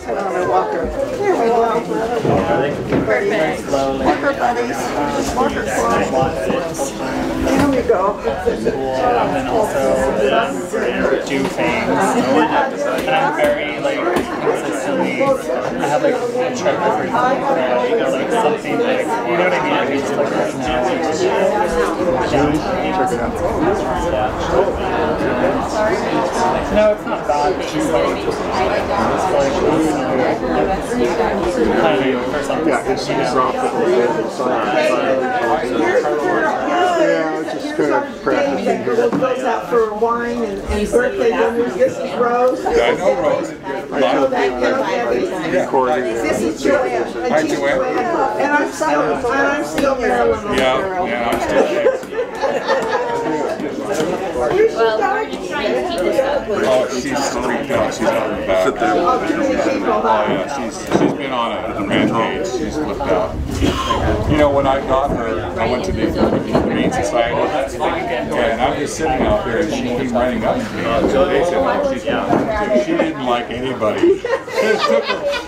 Put on a walker. There we go. Perfect. Walker buddies. Walker club. There we go. And then also do things. And I'm very like consistently. I have like a check every like something like you know what I mean? Like, it's like right now. No, it's not bad. It's just like for something. Yeah, it's just dropped it. Yeah, it's just kind of practicing here. Goes out for wine and birthday dinners. This is Rose. Yeah, I know Rose. This is Joanne. Hi, Joanne. And I'm still Marilyn. Yeah, I'm still there. Oh, she's freaked out. She's out of the back. Oh, yeah, she's been on a rampage. She's flipped out. You know, when I got her, I went to the Humane Society, and I'm just sitting out there, and she came running up to me. And they said, oh, she's gone. She didn't like anybody.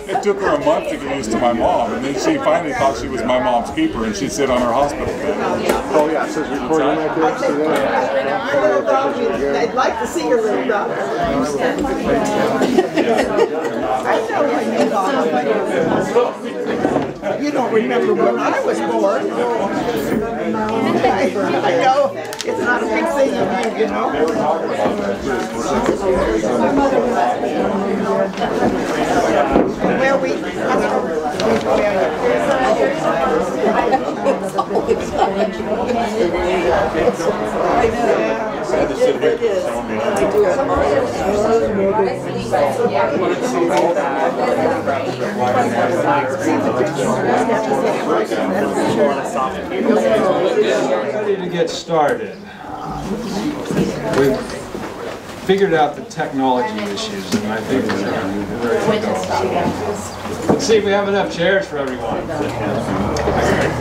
It took her a month to get used to my mom, and then she finally thought she was my mom's keeper, and she'd sit on her hospital bed. Oh yeah, it says recording right there. I'd like to see your little daughter. You don't remember when I was born. I know it's not a big thing you know. Where we Ready to get started. We've figured out the technology issues, and I think we're ready to go. Let's see if we have enough chairs for everyone. I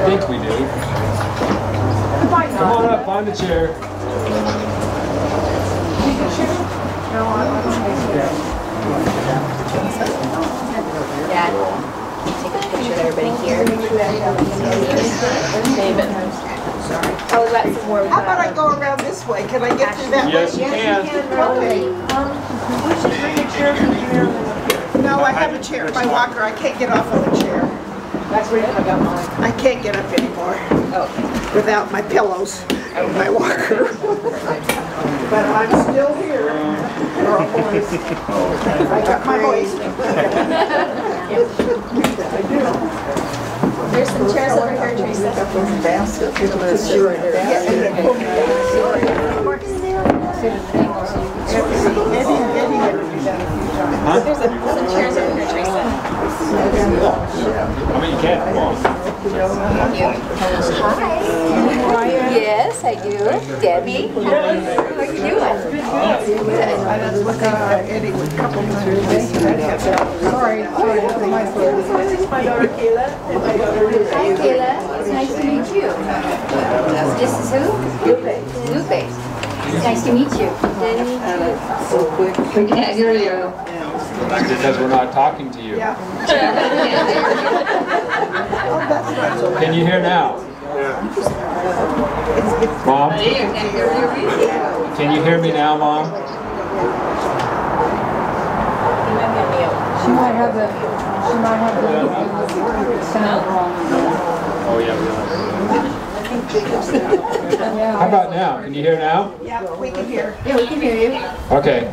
think we do. Come on up, find a chair. Dad, take a picture of everybody here. David. Oh, we got some more. How about I go around this way? Can I get through that way? Yes, you can. Okay. No, I have a chair. My walker. I can't get off of the chair. That's where I got mine. I can't get up anymore. Oh. Without my pillows and my walker. But I'm still here. I got my voice. There's some chairs over here, Teresa. There's some chairs over here, Teresa. I mean, you can't. Come on. Hi. Yes, I do. Debbie. How are you doing? Sorry. This is my daughter Kayla. And my daughter Lupe. Hi, Kayla. It's nice to meet you. This is who? Lupe. Lupe. It's nice to meet you. So quick. We can't hear you. That's because we're not talking to you. Can you hear now? Mom? Can you hear me now, Mom? She might have the sound wrong. Oh yeah, How about now? Can you hear now? Yeah, we can hear. Yeah, we can hear you. Okay.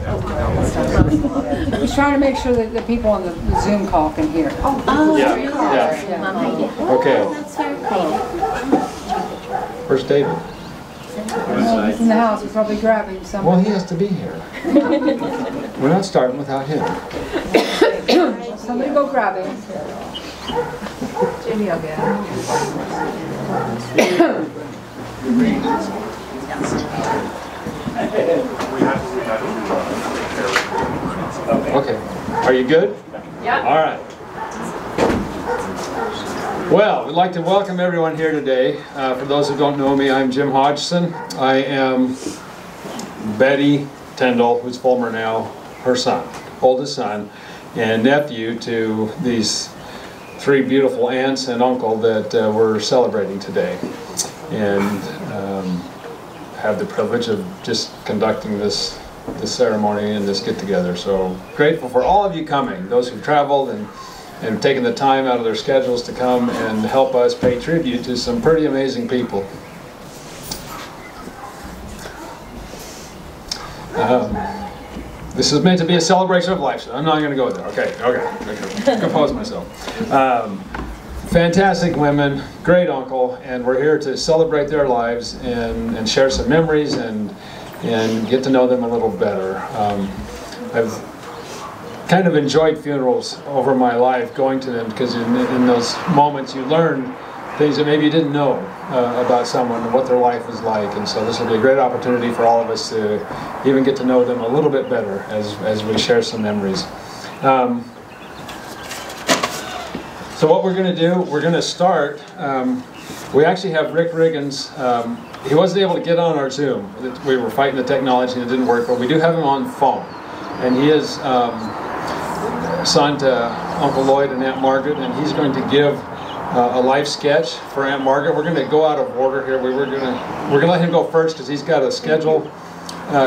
He's trying to make sure that the people on the Zoom call can hear. Oh, Yeah. yeah. Okay. Where's David? He's in the house. He's probably grabbing something. Well, he has to be here. We're not starting without him. Somebody go grab him. Jimmy, I'll get Okay. Are you good? Yeah. All right. Well, we'd like to welcome everyone here today. For those who don't know me, I'm Jim Hodgson. I am Betty Tyndall, who's Fulmer now, her son, oldest son. and nephew to these 3 beautiful aunts and uncle that we're celebrating today, and have the privilege of just conducting this ceremony and this get-together. So grateful for all of you coming, those who've traveled and taken the time out of their schedules to come and help us pay tribute to some pretty amazing people. This is meant to be a celebration of life, so I'm not going to go there. Okay. Compose myself. Fantastic women, great uncle, and we're here to celebrate their lives and share some memories and get to know them a little better. I've kind of enjoyed funerals over my life, going to them, because in those moments you learn things that maybe you didn't know about someone and what their life was like, and so this will be a great opportunity for all of us to even get to know them a little bit better as we share some memories. So what we're going to do, we're going to start, we actually have Rick Riggins. He wasn't able to get on our Zoom. We were fighting the technology and it didn't work, but we do have him on phone, and he is son to Uncle Lloyd and Aunt Margaret, and he's going to give a life sketch for Aunt Margaret. We're going to go out of order here. We're going to let him go first because he's got a schedule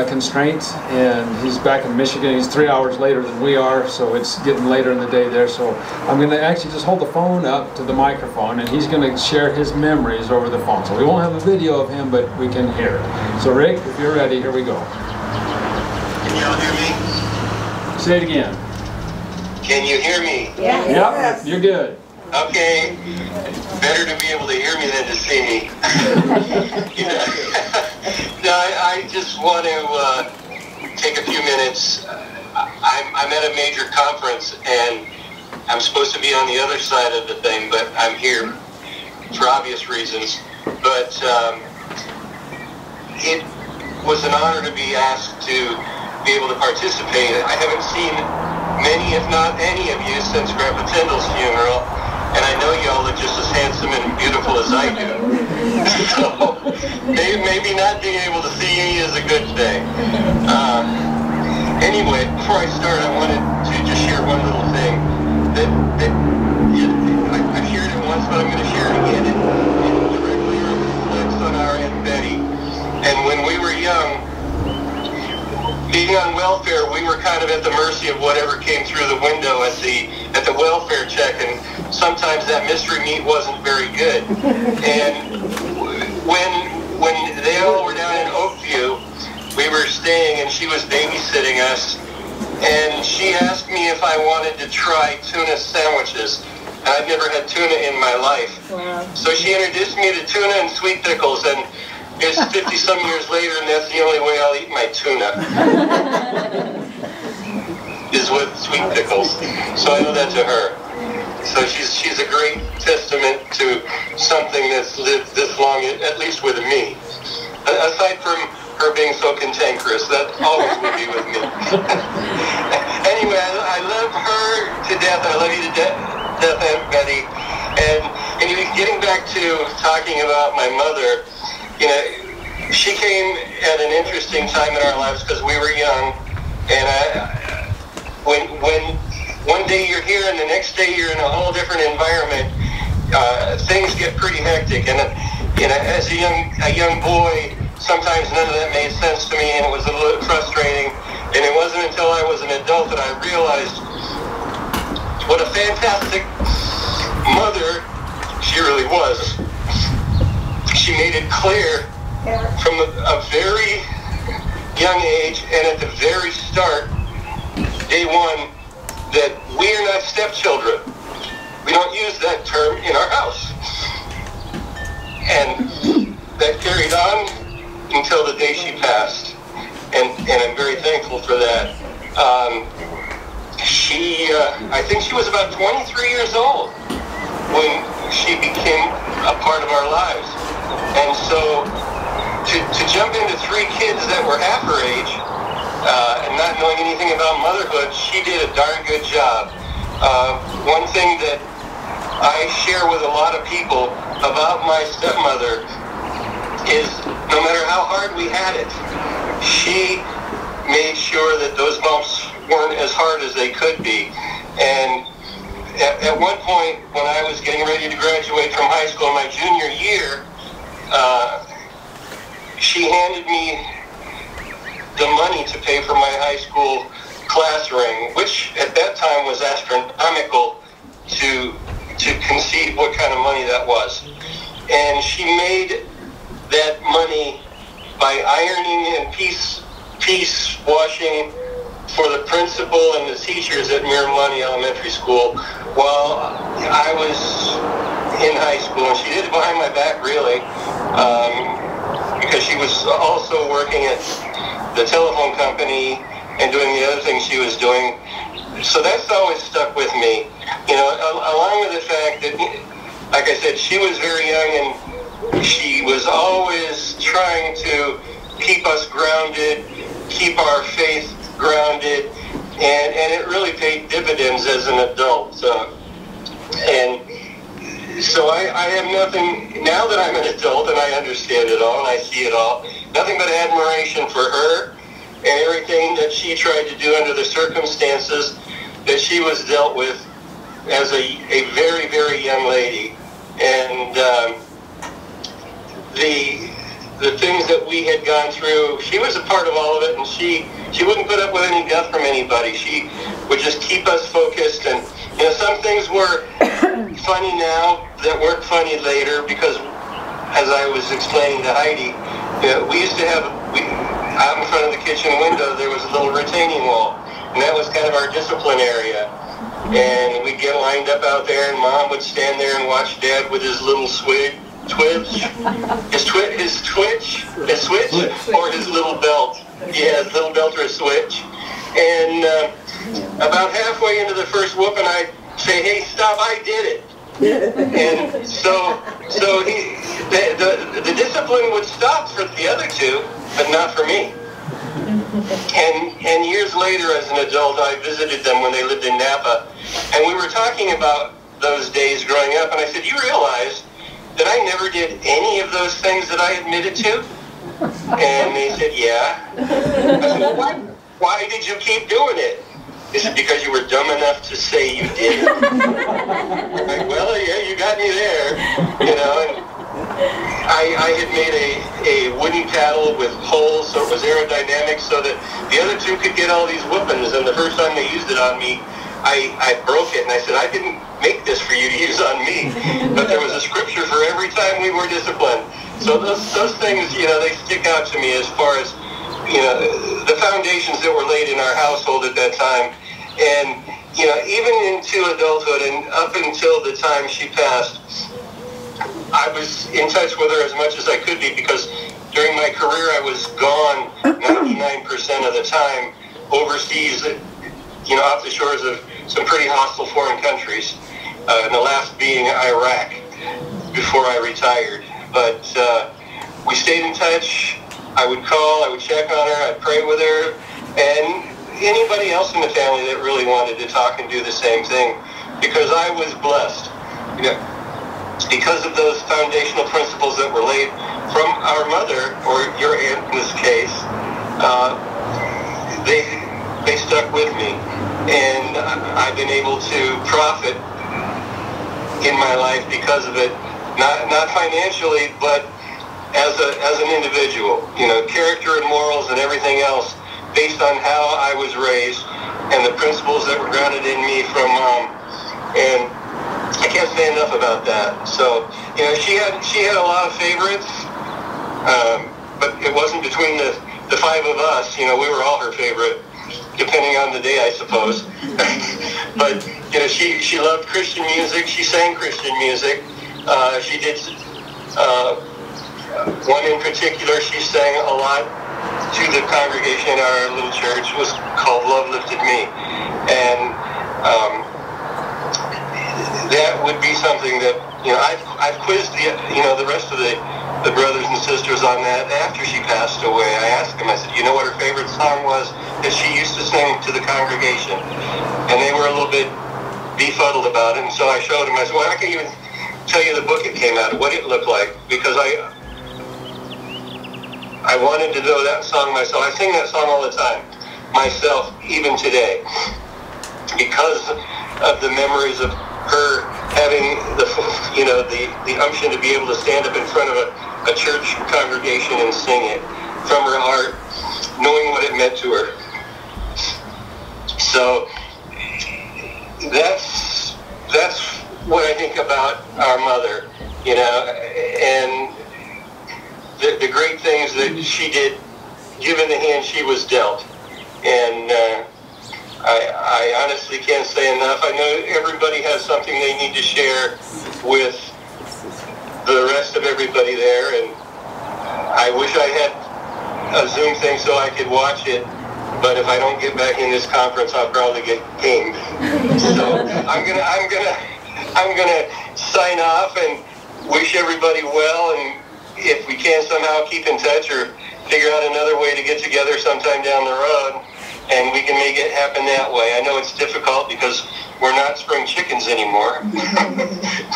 constraint, and he's back in Michigan. He's 3 hours later than we are, so it's getting later in the day there. So I'm going to actually just hold the phone up to the microphone, and he's going to share his memories over the phone. So we won't have a video of him, but we can hear it. So Rick, if you're ready, here we go. Can y'all hear me? Say it again. Can you hear me? Yeah. Yep, you're good. Okay. Better to be able to hear me than to see me. No, I just want to take a few minutes. I'm at a major conference, and I'm supposed to be on the other side of the thing, but I'm here for obvious reasons. But it was an honor to be asked to be able to participate. I haven't seen many, if not any of you, since Grandpa Tyndall's funeral, and I know y'all look just as handsome and beautiful as I do. So maybe not being able to see me is a good thing. Anyway, before I start, I wanted to just share one little thing that I've shared it once, but I'm going to share it again. It directly reflects on our Aunt Betty. And when we were young, being on welfare, we were kind of at the mercy of whatever came through the window at the welfare check, and sometimes that mystery meat wasn't very good. And when they all were down in Oakview, we were staying, and she was babysitting us, and she asked me if I wanted to try tuna sandwiches. And I've never had tuna in my life. Wow. So she introduced me to tuna and sweet pickles, and it's 50-some years later, and that's the only way I'll eat my tuna, is with sweet pickles. So I owe that to her. So she's a great testament to something that's lived this long, at least with me. Aside from her being so cantankerous, that always will be with me. Anyway, I love her to death. I love you to death, Aunt Betty. And getting back to talking about my mother, you know, she came at an interesting time in our lives because we were young, and when one day you're here and the next day you're in a whole different environment, things get pretty hectic. And you know, as a young boy, sometimes none of that made sense to me, and it was a little frustrating. And it wasn't until I was an adult that I realized what a fantastic mother she really was. She made it clear from a very young age and at the very start, day one, that we are not stepchildren. We don't use that term in our house. And that carried on until the day she passed. And I'm very thankful for that. I think she was about 23 years old when she became a part of our lives. And so to jump into 3 kids that were half her age and not knowing anything about motherhood, she did a darn good job. One thing that I share with a lot of people about my stepmother is no matter how hard we had it, she made sure that those bumps weren't as hard as they could be. And at one point, when I was getting ready to graduate from high school my junior year, she handed me the money to pay for my high school class ring, which at that time was astronomical to conceive what kind of money that was. And she made that money by ironing and piece washing for the principal and the teachers at Miramani Elementary School while I was in high school. And she did it behind my back, really, because she was also working at the telephone company and doing the other things she was doing. So that's always stuck with me. You know, along with the fact that, like I said, she was very young and she was always trying to keep us grounded, keep our faith grounded, and it really paid dividends as an adult. And so I have nothing, now that I'm an adult and I understand it all and I see it all, nothing but admiration for her and everything that she tried to do under the circumstances that she was dealt with as a very, very young lady. And the things that we had gone through, she was a part of all of it, and she wouldn't put up with any guff from anybody. She would just keep us focused. And you know, some things were funny now that weren't funny later, because as I was explaining to Heidi, you know, we used to have, out in front of the kitchen window there was a little retaining wall, and that was kind of our discipline area. And we'd get lined up out there, and Mom would stand there and watch Dad with his little switch, or his little belt. Yeah, his little belt or a switch. And about halfway into the first whooping, I'd say, "Hey, stop! I did it." And so the discipline would stop for the other two, but not for me. And years later, as an adult, I visited them when they lived in Napa, and we were talking about those days growing up, and I said, "You realize that I never did any of those things that I admitted to?" And they said, "Yeah." I said, "Well, why did you keep doing it?" They said, "Because you were dumb enough to say you did it." I'm like, "Well, yeah, you got me there," you know. And I had made a wooden paddle with holes so it was aerodynamic so that the other two could get all these whoopings. And the first time they used it on me, I broke it, and I said, "I didn't make this for you to use on me." But there was a scripture for every time we were disciplined. So those things, you know, they stick out to me as far as, you know, the foundations that were laid in our household at that time. And, you know, even into adulthood and up until the time she passed, I was in touch with her as much as I could be, because during my career I was gone 99% of the time overseas, you know, off the shores of some pretty hostile foreign countries, and the last being Iraq before I retired. But we stayed in touch. I would call, I would check on her, I'd pray with her, and anybody else in the family that really wanted to talk and do the same thing, because I was blessed, you know, because of those foundational principles that were laid from our mother, or your aunt in this case. They stuck with me, and I've been able to profit in my life because of it, not financially, but as an individual, you know, character and morals and everything else based on how I was raised and the principles that were grounded in me from Mom. And I can't say enough about that. So, you know, she had a lot of favorites, but it wasn't between the five of us. You know, we were all her favorite, depending on the day, I suppose. But, you know, she loved Christian music. She sang Christian music. She did, one in particular, she sang a lot to the congregation in our little church, was called Love Lifted Me. And that would be something that, you know, I've quizzed the rest of the brothers and sisters on that after she passed away. I asked them, I said, "You know what her favorite song was that she used to sing to the congregation?" And they were a little bit befuddled about it, and so I showed them. I said, "Well, I can't even tell you the book it came out of, what it looked like, because I wanted to know that song myself. I sing that song all the time, myself, even today, because of the memories of her having the unction to be able to stand up in front of a church congregation and sing it from her heart, knowing what it meant to her. So that's what I think about our mother, and the great things that she did, given the hand she was dealt. And I honestly can't say enough. I know everybody has something they need to share with the rest of everybody there, and I wish I had a Zoom thing so I could watch it, but if I don't get back in this conference, I'll probably get pinged. So I'm gonna sign off and wish everybody well, and if we can somehow keep in touch or figure out another way to get together sometime down the road, and we can make it happen that way. I know it's difficult because we're not spring chickens anymore,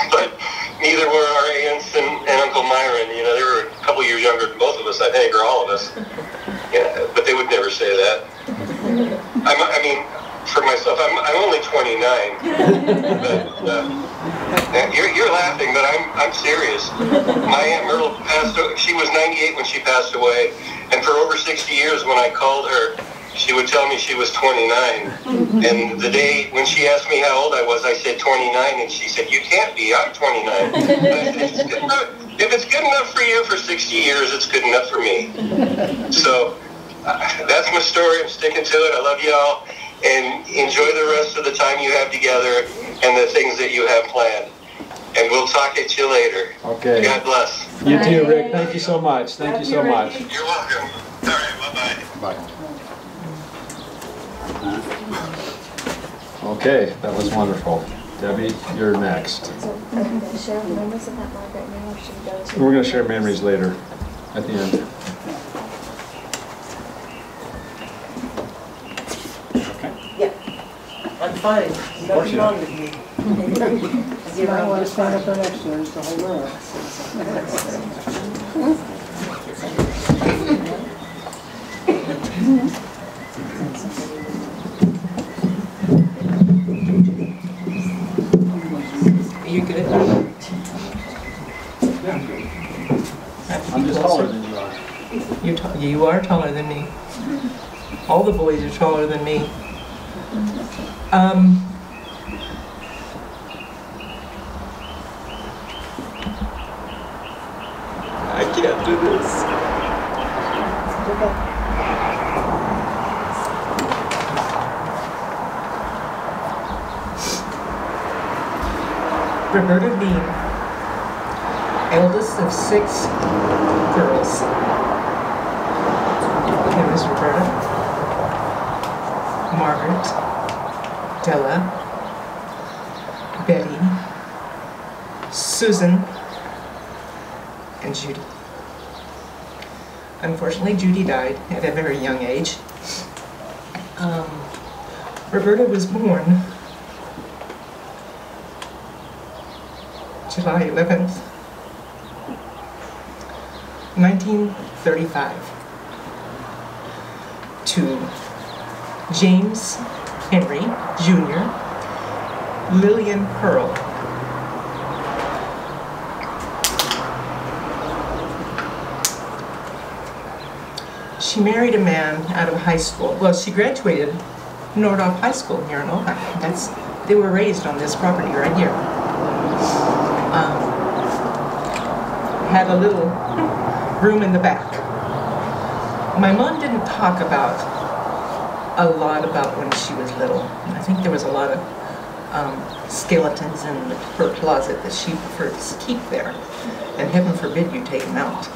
but neither were our aunts and Uncle Myron. They were a couple years younger than both of us, I think, or all of us. Yeah, but they would never say that. I mean, for myself, I'm only 29, but you're laughing, but I'm serious. My Aunt Myrtle passed away. She was 98 when she passed away, and for over 60 years when I called her, she would tell me she was 29. And the day when she asked me how old I was, I said 29, and she said, "You can't be, I'm 29. If it's good enough for you for 60 years, it's good enough for me." So that's my story. I'm sticking to it. I love y'all, and enjoy the rest of the time you have together and the things that you have planned. And we'll talk at you later. Okay. God bless. You too, Rick. Thank you so much. Thank you so much. You're welcome. All right, bye-bye. Bye. Okay, that was wonderful. Debbie, you're next. We're going to share memories later, at the end. I'm fine. Nothing wrong with me. You might want to stand up there next to her just to hold her Are you good? I'm just taller than you are. You are taller than me. All the boys are taller than me. I can't do this. Roberta Bean, eldest of 6 girls. There was Roberta, Margaret, Adella, Betty, Susan, and Judy. Unfortunately, Judy died at a very young age. Roberta was born July 11th, 1935, to James Henry Jr., Lillian Pearl. She married a man out of high school. Well, she graduated Nordhoff High School here in Ojai. They were raised on this property right here. Had a little room in the back. My mom didn't talk a lot about when she was little. I think there was a lot of skeletons in her closet that she preferred to keep there. And heaven forbid you take them out.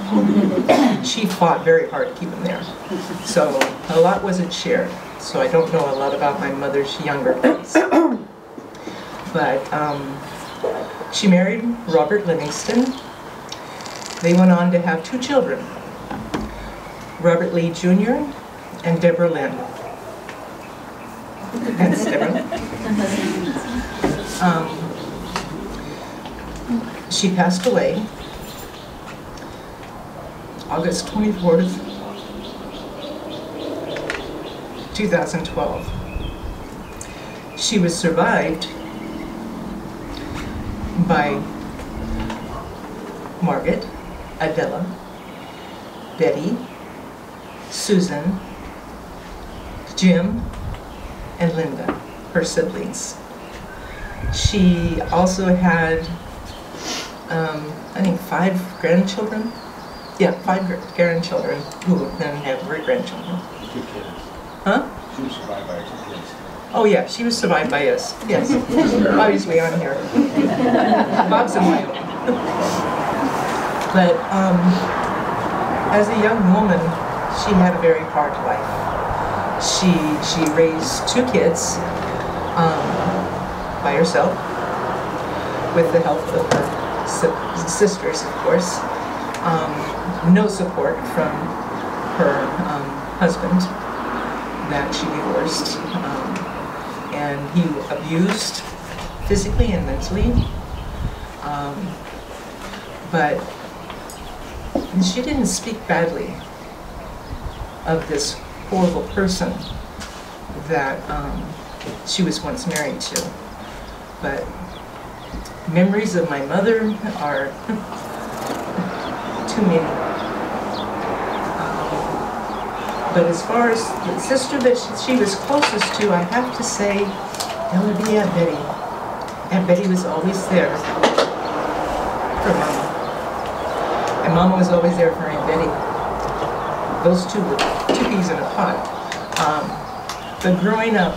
She fought very hard to keep them there. So a lot wasn't shared. So I don't know a lot about my mother's younger days. But she married Robert Livingston. They went on to have 2 children, Robert Lee Jr. and Deborah Lynn. That's Deborah. She passed away August 24th, 2012. She was survived by Margaret, Adella, Betty, Susan, Jim, and Linda, her siblings. She also had, I think, 5 grandchildren. Yeah, 5 grandchildren who then have great-grandchildren. 2 kids. Huh? She was survived by 2 kids. Oh yeah, she was survived by us. Yes, obviously on here. Bob's in Wyoming. But as a young woman, she had a very hard life. She raised 2 kids by herself, with the help of her sisters, of course. No support from her husband that she divorced. And he abused physically and mentally. But she didn't speak badly of this horrible person that she was once married to. But memories of my mother are too many. But as far as the sister that she was closest to, I have to say, that would be Aunt Betty. Aunt Betty was always there for Mama. And Mama was always there for Aunt Betty. Those two were 2 peas in a pot. But growing up,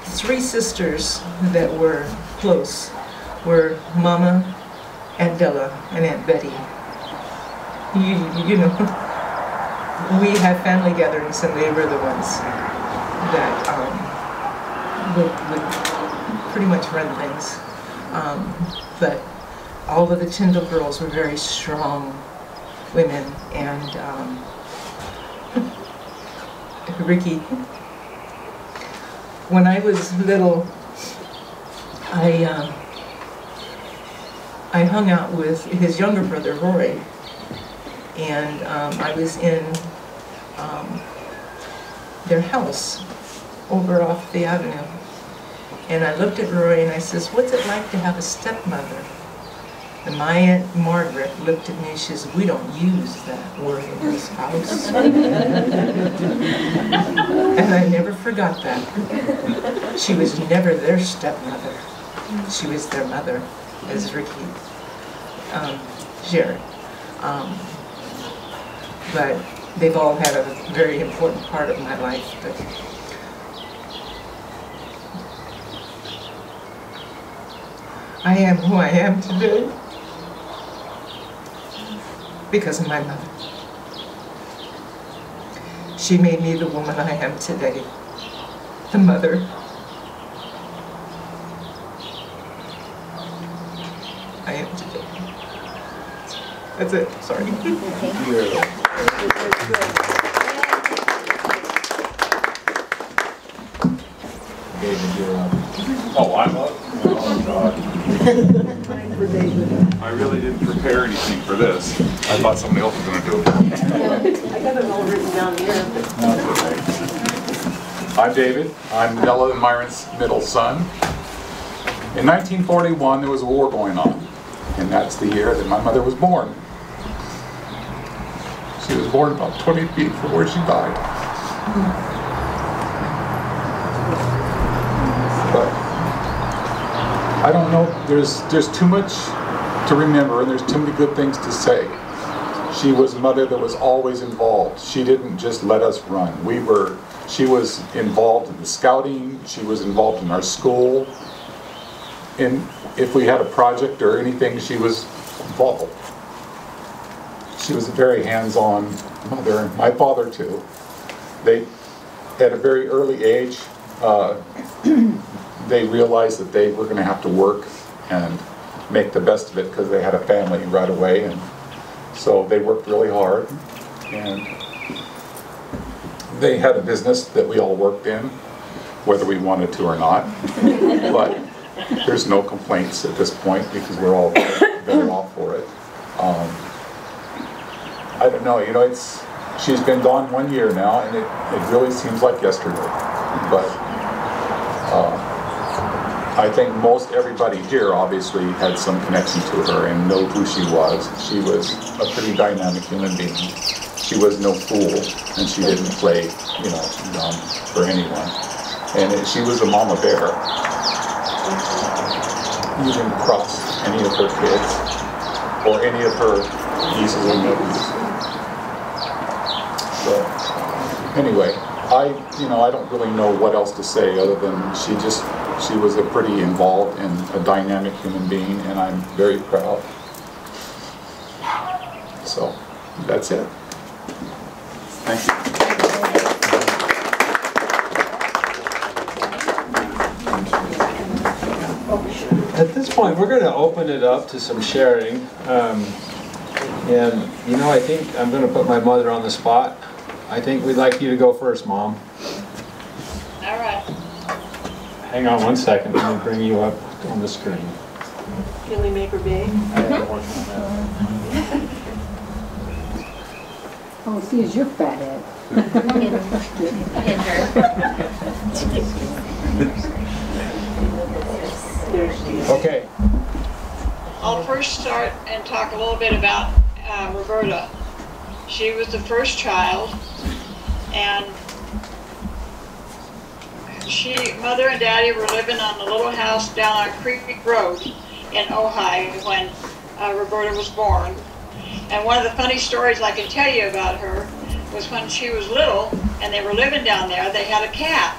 3 sisters that were close were Mama, Aunt Adella, and Aunt Betty. You know, we had family gatherings, and they were the ones that would pretty much run things. But all of the Tyndall girls were very strong women, and Ricky, when I was little, I hung out with his younger brother, Roy. And I was in their house over off the avenue. And I looked at Roy and I says, "What's it like to have a stepmother?" And my Aunt Margaret looked at me and she says, "We don't use that word in this house." And I never forgot that. She was never their stepmother. She was their mother, as Ricky shared. But they've all had a very important part of my life. But I am who I am today because of my mother. She made me the woman I am today, the mother. I am today. That's it, sorry. Thank you. David, you're up. Oh, I'm up? Oh, God. I really didn't prepare anything for this. I thought somebody else was going to do it. I got it all written down here. I'm David. I'm Adella and Myron's middle son. In 1941, there was a war going on. And that's the year that my mother was born. She was born about 20 feet from where she died. But I don't know, there's too much to remember, and there's too many good things to say. She was a mother that was always involved. She didn't just let us run. She was involved in the scouting, she was involved in our school, and if we had a project or anything, she was involved. She was a very hands-on mother, and my father too. They, at a very early age, they realized that they were going to have to work and make the best of it because they had a family right away, and so they worked really hard. And they had a business that we all worked in, whether we wanted to or not. But there's no complaints at this point because we're all better off for it. I don't know, you know, she's been gone 1 year now, and it really seems like yesterday. But I think most everybody here obviously had some connection to her and know who she was. She was a pretty dynamic human being. She was no fool, and she didn't play, you know, dumb for anyone. And she was a mama bear. You didn't cross any of her kids or any of her nieces and nephews. So anyway, I don't really know what else to say other than she was a pretty involved and a dynamic human being, and I'm very proud. So that's it. Thank you. At this point, we're going to open it up to some sharing. And, you know, I think I'm going to put my mother on the spot. I think we'd like you to go first, Mom. All right. Hang on one second. Let me bring you up on the screen. Can we make her big? Oh, see, is your fat head. Okay. I'll first start and talk a little bit about Roberta. She was the first child, and Mother and Daddy were living on a little house down on Creek Road in Ojai when Roberta was born. And one of the funny stories I can tell you about her was when she was little and they were living down there, they had a cat.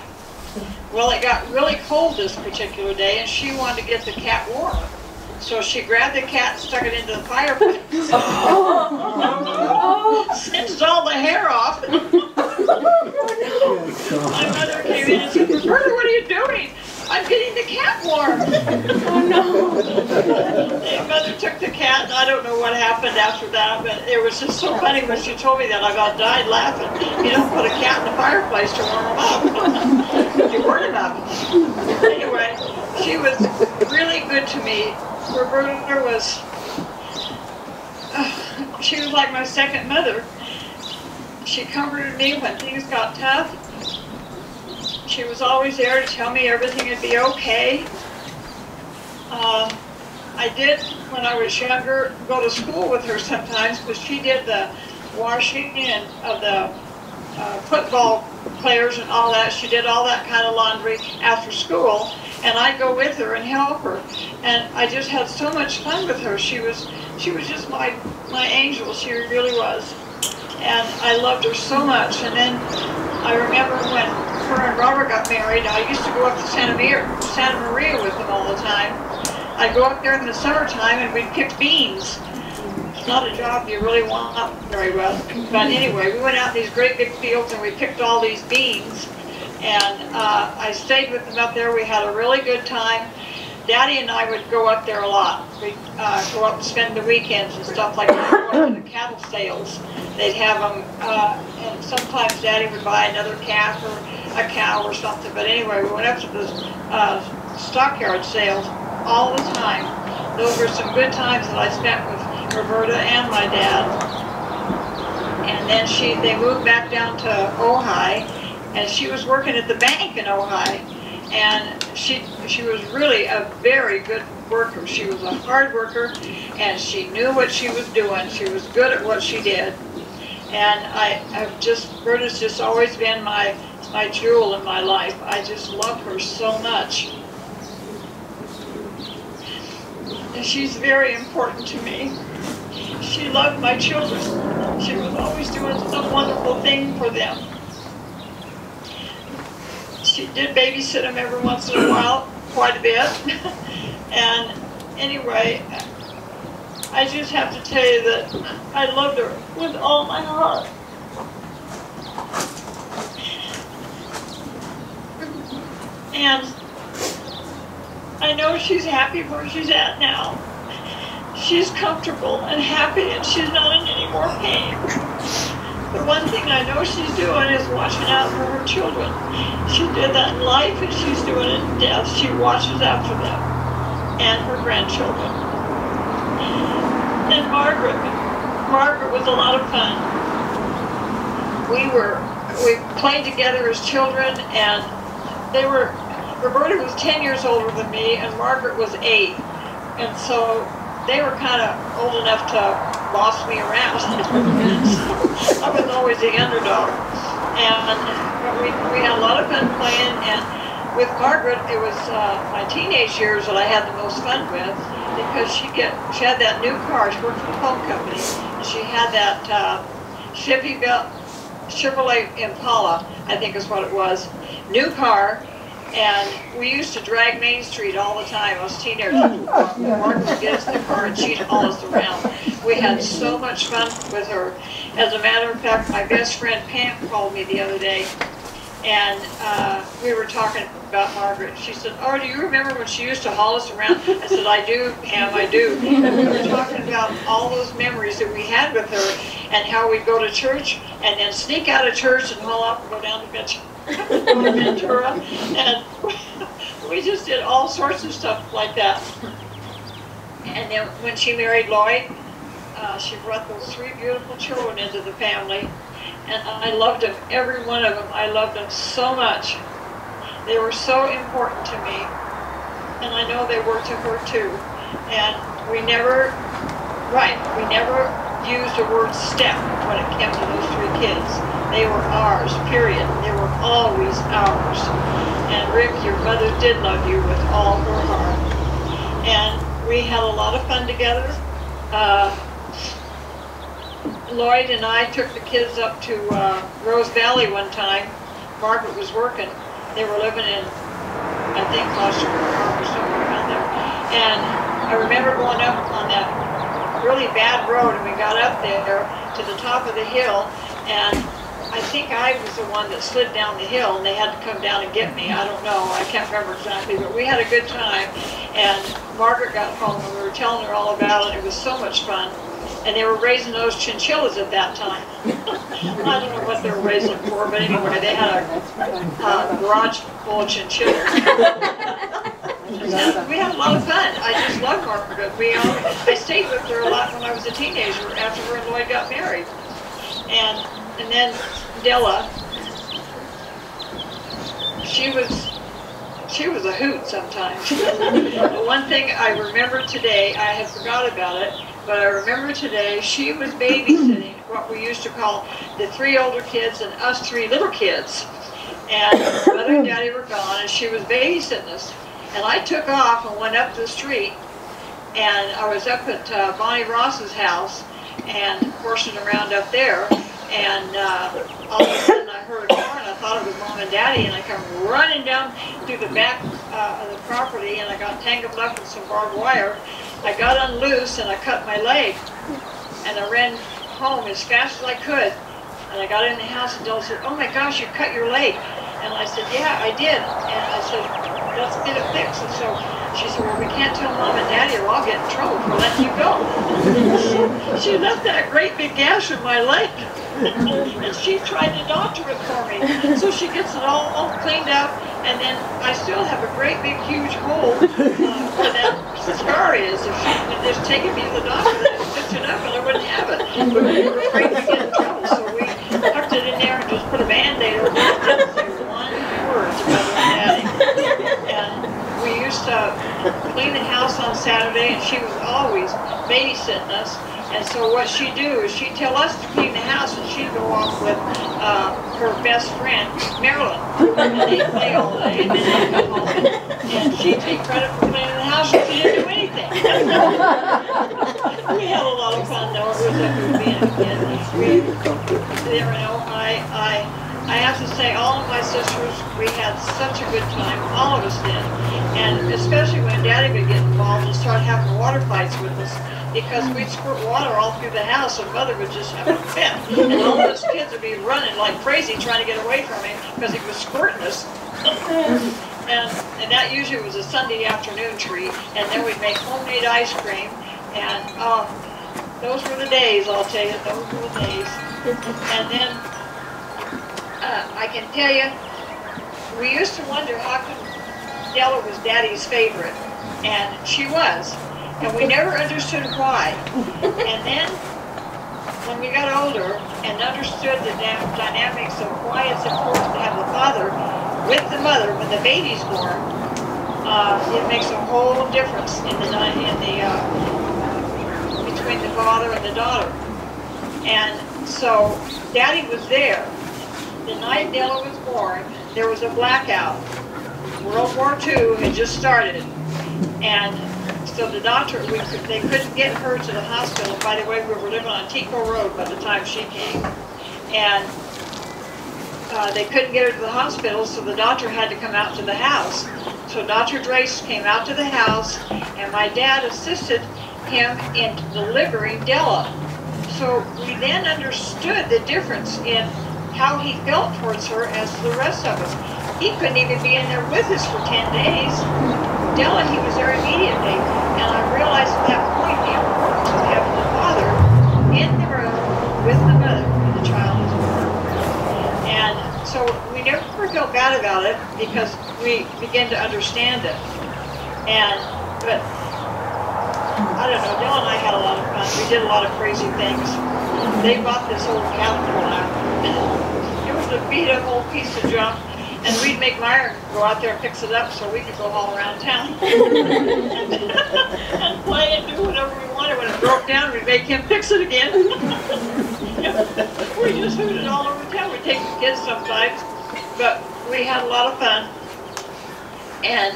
Well, it got really cold this particular day and she wanted to get the cat warm. So she grabbed the cat and stuck it into the fireplace. Singed all the hair off. My mother came in and said, Roberta, what are you doing? I'm getting the cat warm. Oh no. And Mother took the cat, and I don't know what happened after that, but it was just so funny when she told me that. I about died laughing. You don't put a cat in the fireplace to warm him up. You weren't enough. Anyway, she was really good to me. Roberta was, she was like my second mother. She comforted me when things got tough. She was always there to tell me everything would be okay. I did, when I was younger, go to school with her sometimes because she did the washing and of the football players and all that. She did all that kind of laundry after school, and I'd go with her and help her. And I just had so much fun with her. She was just my angel. She really was. And I loved her so much. And then I remember when her and Robert got married, I used to go up to Santa Maria with them all the time. I'd go up there in the summertime and we'd pick beans. It's not a job you really want very well. But anyway, we went out in these great big fields and we picked all these beans. And I stayed with them up there. We had a really good time. Daddy and I would go up there a lot. We'd go up and spend the weekends and stuff like that. Go to the cattle sales. They'd have them, and sometimes Daddy would buy another calf or a cow or something. But anyway, we went up to the stockyard sales all the time. Those were some good times that I spent with Roberta and my dad. And then they moved back down to Ojai, and she was working at the bank in Ojai. And she was really a very good worker. She was a hard worker, and she knew what she was doing. She was good at what she did. And Roberta's just always been my jewel in my life. I just love her so much. And she's very important to me. She loved my children. She was always doing some wonderful thing for them. She did babysit them every once in a while, quite a bit. And anyway, I just have to tell you that I loved her with all my heart. And I know she's happy where she's at now. She's comfortable and happy, and she's not in any more pain. The one thing I know she's doing is watching out for her children. She did that in life, and she's doing it in death. She watches after them and her grandchildren. And Margaret was a lot of fun. We played together as children, and Roberta was 10 years older than me, and Margaret was 8. And so they were kind of old enough to boss me around. So I was always the underdog. And we had a lot of fun playing, and with Margaret, it was my teenage years that I had the most fun with, because she had that new car. She worked for the phone company, and she had that Chevrolet Impala, I think is what it was, new car. And we used to drag Main Street all the time. I was a teenager. Margaret would get us in the car and she'd haul us around. We had so much fun with her. As a matter of fact, my best friend Pam called me the other day, and we were talking about Margaret. She said, "Oh, do you remember when she used to haul us around?" I said, "I do, Pam, I do." And we were talking about all those memories that we had with her, and how we'd go to church and then sneak out of church and haul up and go down to Ventura, and we just did all sorts of stuff like that. And then when she married Lloyd, she brought those 3 beautiful children into the family, and I loved them, every one of them. I loved them so much. They were so important to me, and I know they were to her too. And we never used the word step when it came to those 3 kids. They were ours, period. They were always ours. And Rick, your mother did love you with all her heart. And we had a lot of fun together. Lloyd and I took the kids up to Rose Valley one time. Margaret was working. They were living in, I think, Foster Park or somewhere around there. And I remember going up on that really bad road, and we got up there to the top of the hill, and I think I was the one that slid down the hill, and they had to come down and get me. I don't know. I can't remember exactly, but we had a good time. And Margaret got home, and we were telling her all about it. It was so much fun. And they were raising those chinchillas at that time. I don't know what they were raising for, but anyway, they had a garage full of chinchillas. We had a lot of fun. I just loved Margaret. I stayed with her a lot when I was a teenager after her and Lloyd got married. And then Adella, she was a hoot sometimes. But one thing I remember today, I had forgot about it, but I remember today, she was babysitting what we used to call the 3 older kids and us 3 little kids. And Mother and Daddy were gone, and she was babysitting us. And I took off and went up the street, and I was up at Bonnie Ross's house and horsing around up there. And all of a sudden I heard a car, and I thought it was Mom and Daddy, and I come running down through the back of the property, and I got tangled up in some barbed wire. I got unloose, and I cut my leg, and I ran home as fast as I could. And I got in the house, and Della said, "Oh my gosh, you cut your leg." And I said, "Yeah, I did." And I said, "Let's get it fixed." And so she said, "Well, we can't tell Mom and Daddy, or I'll get in trouble for letting you go." She left that great big gash in my leg. And she tried to doctor it for me. So she gets it all cleaned up, and then I still have a great big huge hole where that scar is. If she had just taken me to the doctor, they would fix it up and I wouldn't have it. But we were afraid to get in trouble, so we tucked it in there and just put a Band-Aid over it. Didn't say one word to Mother and Daddy. And we used to clean the house on Saturday, and she was always babysitting us. And so what she'd do is she'd tell us to clean the house, and she'd go off with her best friend, Marilyn. And they'd play all day, and then they'd come home. And she'd take credit for cleaning the house, and she didn't do anything. We had a lot of fun, though. It was like we were being a kid. You know, I have to say, all of my sisters, we had such a good time. All of us did. And especially when Daddy would get involved and start having water fights with us, because we'd squirt water all through the house, and Mother would just have a fit. And all of us kids would be running like crazy trying to get away from him because he was squirting us. And that usually was a Sunday afternoon treat. And then we'd make homemade ice cream. And those were the days, I'll tell you. Those were the days. And then I can tell you, we used to wonder how come Adella was Daddy's favorite. And she was. And we never understood why. And then, when we got older and understood the dynamics of why it's important to have the father, with the mother when the baby's born, it makes a whole difference in the between the father and the daughter. And so Daddy was there. The night Della was born, there was a blackout. World War II had just started. And so the doctor, they couldn't get her to the hospital. By the way, we were living on Tico Road by the time she came. And they couldn't get her to the hospital, so the doctor had to come out to the house. So Dr. Drace came out to the house, and my dad assisted him in delivering Della. So we then understood the difference in how he felt towards her as the rest of us. He couldn't even be in there with us for 10 days. Della, he was there immediately, and I realized at that point the importance of having the father in the room with the mother when the child is born. And so we never felt bad about it because we began to understand it. But I don't know, Della and I had a lot of fun. We did a lot of crazy things. They bought this old Caterpillar. It was a beat up old piece of junk. And we'd make Myron go out there and fix it up so we could go all around town and play and do whatever we wanted. When it broke down, we'd make him fix it again. We just hooted all over town. We'd take the kids sometimes, but we had a lot of fun. And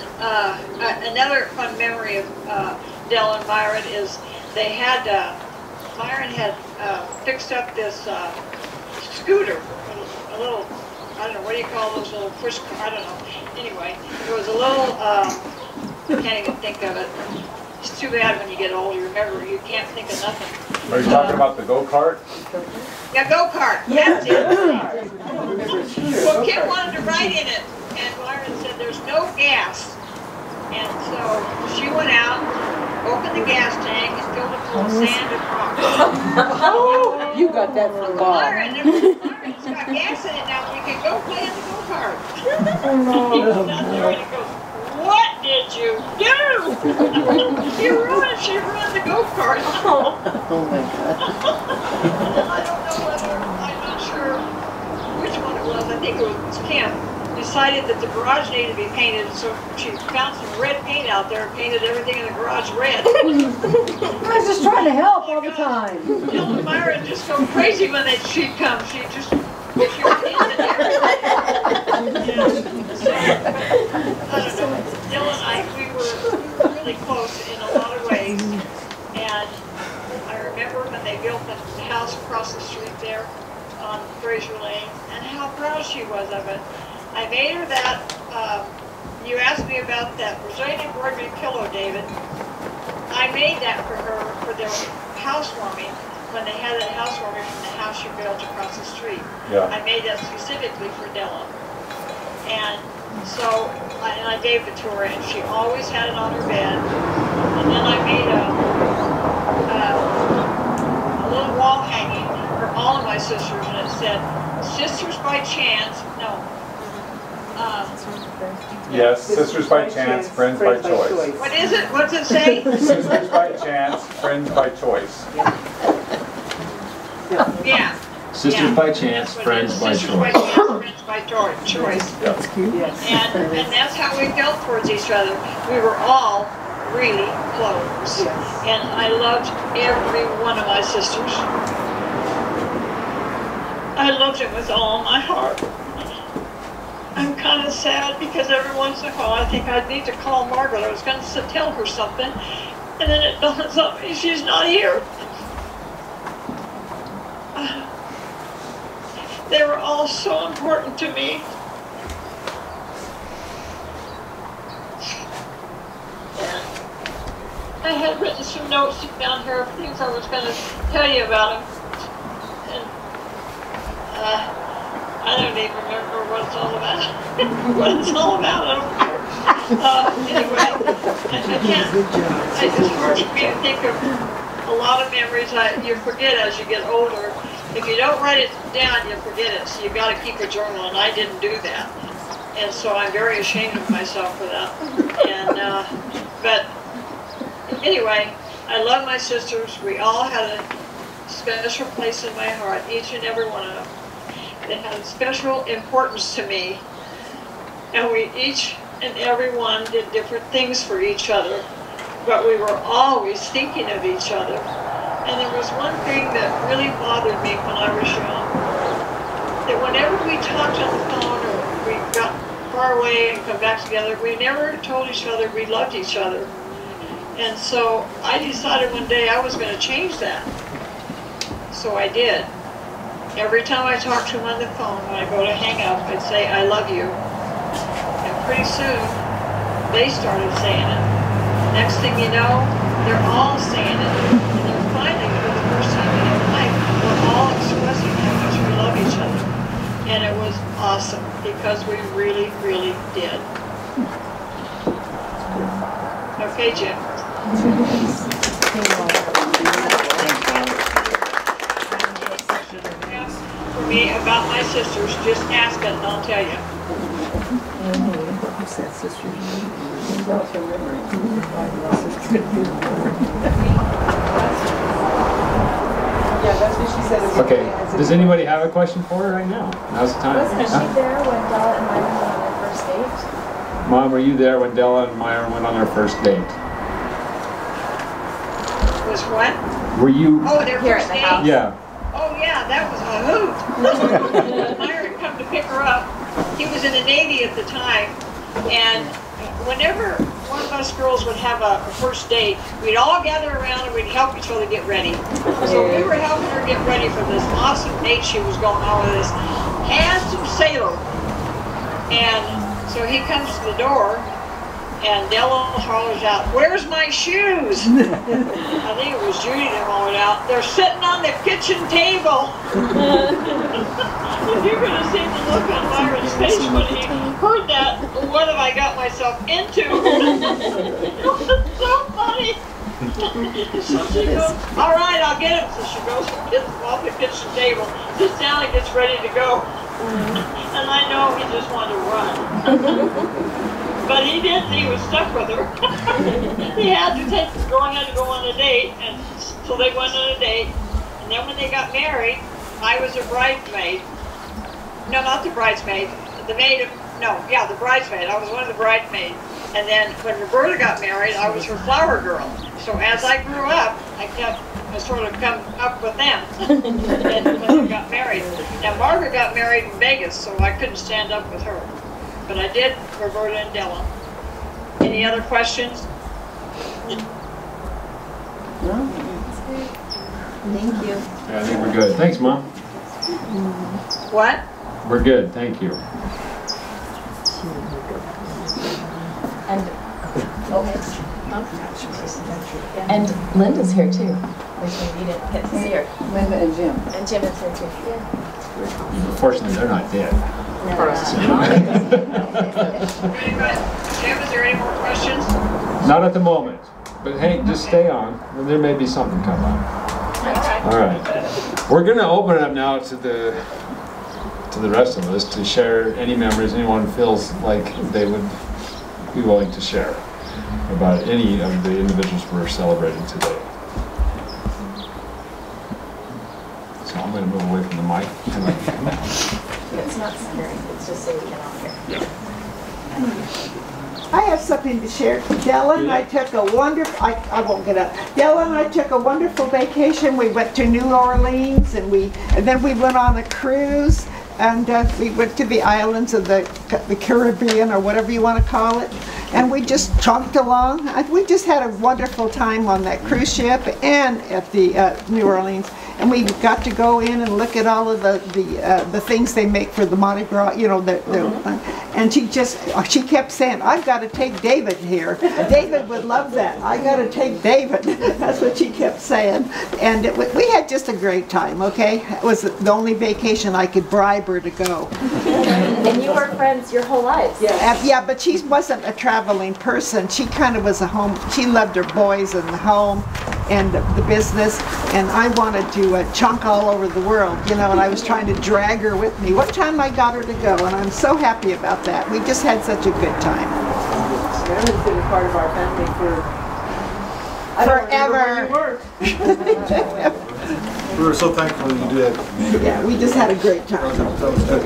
another fun memory of Della and Myron is they had, Myron had fixed up this scooter, a little, I don't know, what do you call those little push, I don't know. Anyway, it was a little, I can't even think of it. It's too bad when you get old, you remember, you can't think of nothing. Are you talking about the go-kart? Yeah, go-kart, that's it. Well, Kim wanted to ride in it, and Myron said there's no gas. And so she went out, opened the gas tank, and filled it full of sand and rocks. Oh, you got that from Bob. Myron's got gas in it now, we can go play in the go-kart. He goes out there and he goes, what did you do? She ruined the go-kart. Oh my God. I don't know whether, I'm not sure which one it was, I think it was Kim, decided that the garage needed to be painted, so she found some red paint out there and painted everything in the garage red. I was just trying to help all the time. Jill and Myra just go crazy when she'd come. She'd just put your hands in everything. So, I don't know. Jill and I, we were really close in a lot of ways. And I remember when they built the house across the street there on Fraser Lane, and how proud she was of it. I made her that, you asked me about that Brazilian embroidery pillow, David. I made that for her for their housewarming, when they had that housewarming from the house she built across the street. Yeah. I made that specifically for Della. And so, I gave it to her, and she always had it on her bed. And then I made a little wall hanging for all of my sisters, and it said, Sisters by Chance, no. Yes, sisters by chance, friends by choice. What is it? What's it say? Sisters by chance, friends by choice. Yeah. Sisters by chance, friends by Sisters by choice. chance, friends by choice. That's cute. And that's how we felt towards each other. We were all really close. And I loved every one of my sisters. I loved them with all my heart. I'm kind of sad because every once in a while I think I'd need to call Margaret. I was going to tell her something, and then it dawns on me she's not here. They were all so important to me. I had written some notes down here of things I was going to tell you about them. And I don't even remember what it's all about. What it's all about, I don't care. Anyway, it's hard for me to think of a lot of memories. You forget as you get older. If you don't write it down, you forget it. So you've got to keep a journal, and I didn't do that. And so I'm very ashamed of myself for that. And but anyway, I love my sisters. We all had a special place in my heart, each and every one of them. They had a special importance to me. and we each and every one did different things for each other, but we were always thinking of each other. And there was one thing that really bothered me when I was young, that whenever we talked on the phone or we got far away and come back together, we never told each other we loved each other. And so I decided one day I was going to change that. So I did. Every time I talked to him on the phone, when I go to hang up, I'd say, I love you. And pretty soon, they started saying it. Next thing you know, they're all saying it. And then finally, for the first time in their life, we're all expressing how much we love each other. And it was awesome, because we really, really did. Okay, Jim. For me about my sisters, just ask it and I'll tell you. Who's that sister? Yeah, that's what she said. Okay, does anybody have a question for her right now? Now's the time. Wasn't she there when Della and Myron went on their first date? Mom, were you there when Della and Myron went on their first date? Was what? Were you? Oh, their first date? Yeah. Oh yeah, that was a hoot. Myron had come to pick her up. He was in the Navy at the time, and whenever one of us girls would have a first date, we'd all gather around and we'd help each other get ready. So we were helping her get ready for this awesome date she was going on with this handsome sailor. And so he comes to the door, and Della hollers out, "Where's my shoes?" I think it was Judy that hollered out, "They're sitting on the kitchen table." You're going to see the look on Myron's face when he heard that. What have I got myself into? It was so funny. So she goes, "All right, I'll get him." So she goes and gets him off the kitchen table, sits down and gets ready to go. And I know he just wanted to run. But he didn't. He was stuck with her. He had to had to go on a date, and so they went on a date. And then when they got married, I was a bridesmaid. No, not the bridesmaid. The maid. The bridesmaid. I was one of the bridesmaids. And then when Roberta got married, I was her flower girl. So as I grew up, I sort of come up with them. And when they got married. Now Margaret got married in Vegas, so I couldn't stand up with her. But I did Roberta and Della. Any other questions? No. Thank you. Yeah, I think we're good. Thanks, Mom. What? We're good, thank you. And Linda's here too. Which you didn't get to see her. Linda and Jim. And Jim is here too. Unfortunately, they're not dead. Jim, is there any more questions? Not at the moment. But hey, just stay on. There may be something come up. All right. We're going to open it up now to the rest of us to share any memories anyone feels like they would be willing to share about any of the individuals we're celebrating today. So I'm going to move away from the mic. It's not scary. It's just so we can all hear. Yeah. I have something to share. Della and I took a wonderful, I won't get up. Della and I took a wonderful vacation. We went to New Orleans and then we went on a cruise, and we went to the islands of the Caribbean, or whatever you want to call it. And we just chunked along. We just had a wonderful time on that cruise ship and at the New Orleans. And we got to go in and look at all of the things they make for the Mardi Gras, you know, and she kept saying, "I've got to take David here. David would love that. I got to take David." That's what she kept saying. And we had just a great time, okay? It was the only vacation I could bribe her to go. And you were friends your whole life. Yeah, but she wasn't a traveling person. She kind of was a home. She loved her boys and the home and the business, and I wanted to chunk all over the world, you know, and I was trying to drag her with me. One time I got her to go, and I'm so happy about that. We just had such a good time. Maryland's been a part of our family forever. We were so thankful you did. Yeah, we just had a great time. That was good.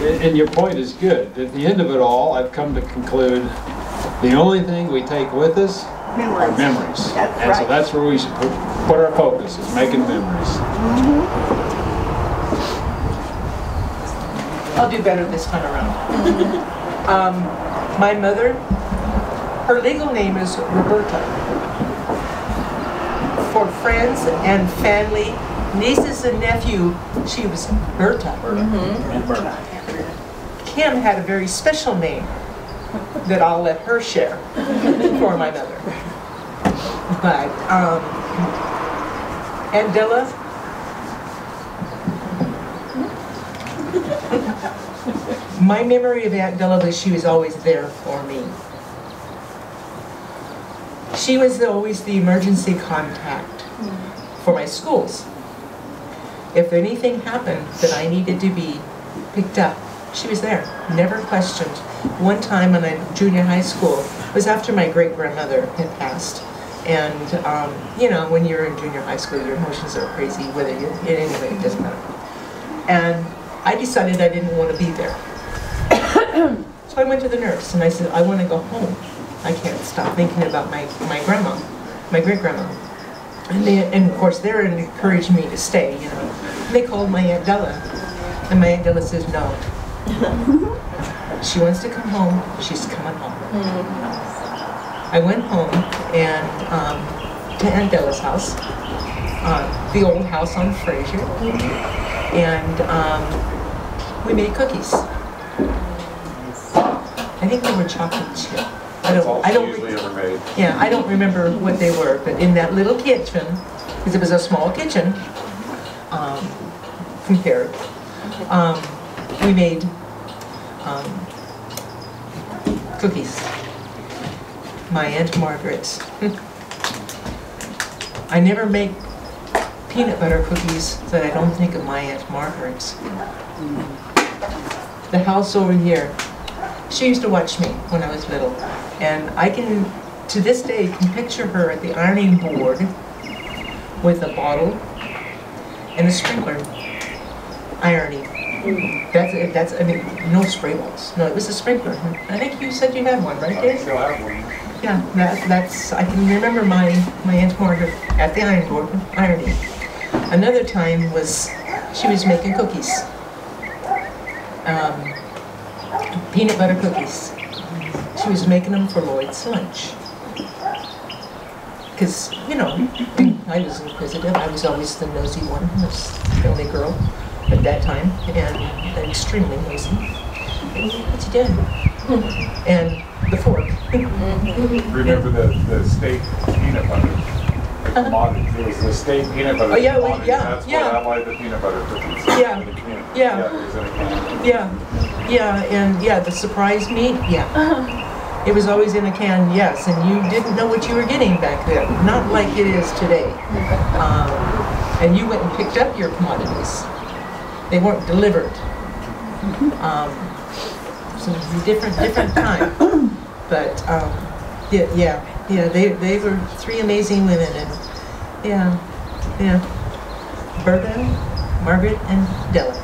and your point is good. At the end of it all, I've come to conclude the only thing we take with us are memories. And so that's where we should put our focus, is making memories. I'll do better this time around. My mother, her legal name is Roberta. For friends and family, nieces and nephew, she was Berta. Kim had a very special name that I'll let her share for my mother. But Adella, my memory of Aunt Della was she was always there for me. She was always the emergency contact for my schools. If anything happened that I needed to be picked up, she was there, never questioned. One time in a junior high school, it was after my great-grandmother had passed. And, you know, when you're in junior high school, your emotions are crazy, whether you, anyway, it doesn't matter. And I decided I didn't want to be there. So I went to the nurse and I said, I want to go home. I can't stop thinking about my grandma, my great-grandma. And of course, they encouraged me to stay, you know. And they called my Aunt Della, and my Aunt Della says, no. She wants to come home, she's coming home. I went home and to Aunt Della's house, the old house on Fraser, and we made cookies. I think they were chocolate chip. I don't remember what they were, but in that little kitchen, because it was a small kitchen, compared, we made cookies. My Aunt Margaret's. I never make peanut butter cookies that I don't think of my Aunt Margaret's. The house over here, she used to watch me when I was little, and I can, to this day, can picture her at the ironing board with a bottle and a sprinkler ironing. That's I mean, no spray balls. No, it was a sprinkler. I think you said you had one, right, Dave? I still have one. Yeah, that's, I can remember my Aunt Margaret at the ironing board ironing. Another time was, she was making cookies. Peanut butter cookies. She was making them for Lloyd's lunch. Because, you know, I was inquisitive. I was always the nosy one. I was the only girl at that time, and extremely nosy. What you did? And the fork. Remember the state peanut butter? Commodity. It was the state peanut butter. Oh yeah, commodity. yeah, That's yeah. what I like the peanut butter cookies. Yeah, In the can. yeah. It was in a can. Yeah, and yeah, the surprise meat, yeah. It was always in a can, yes, and you didn't know what you were getting back then, not like it is today. And you went and picked up your commodities. They weren't delivered. So it was a different time. But yeah, they were three amazing women, and yeah, Berta, Margaret, and Della.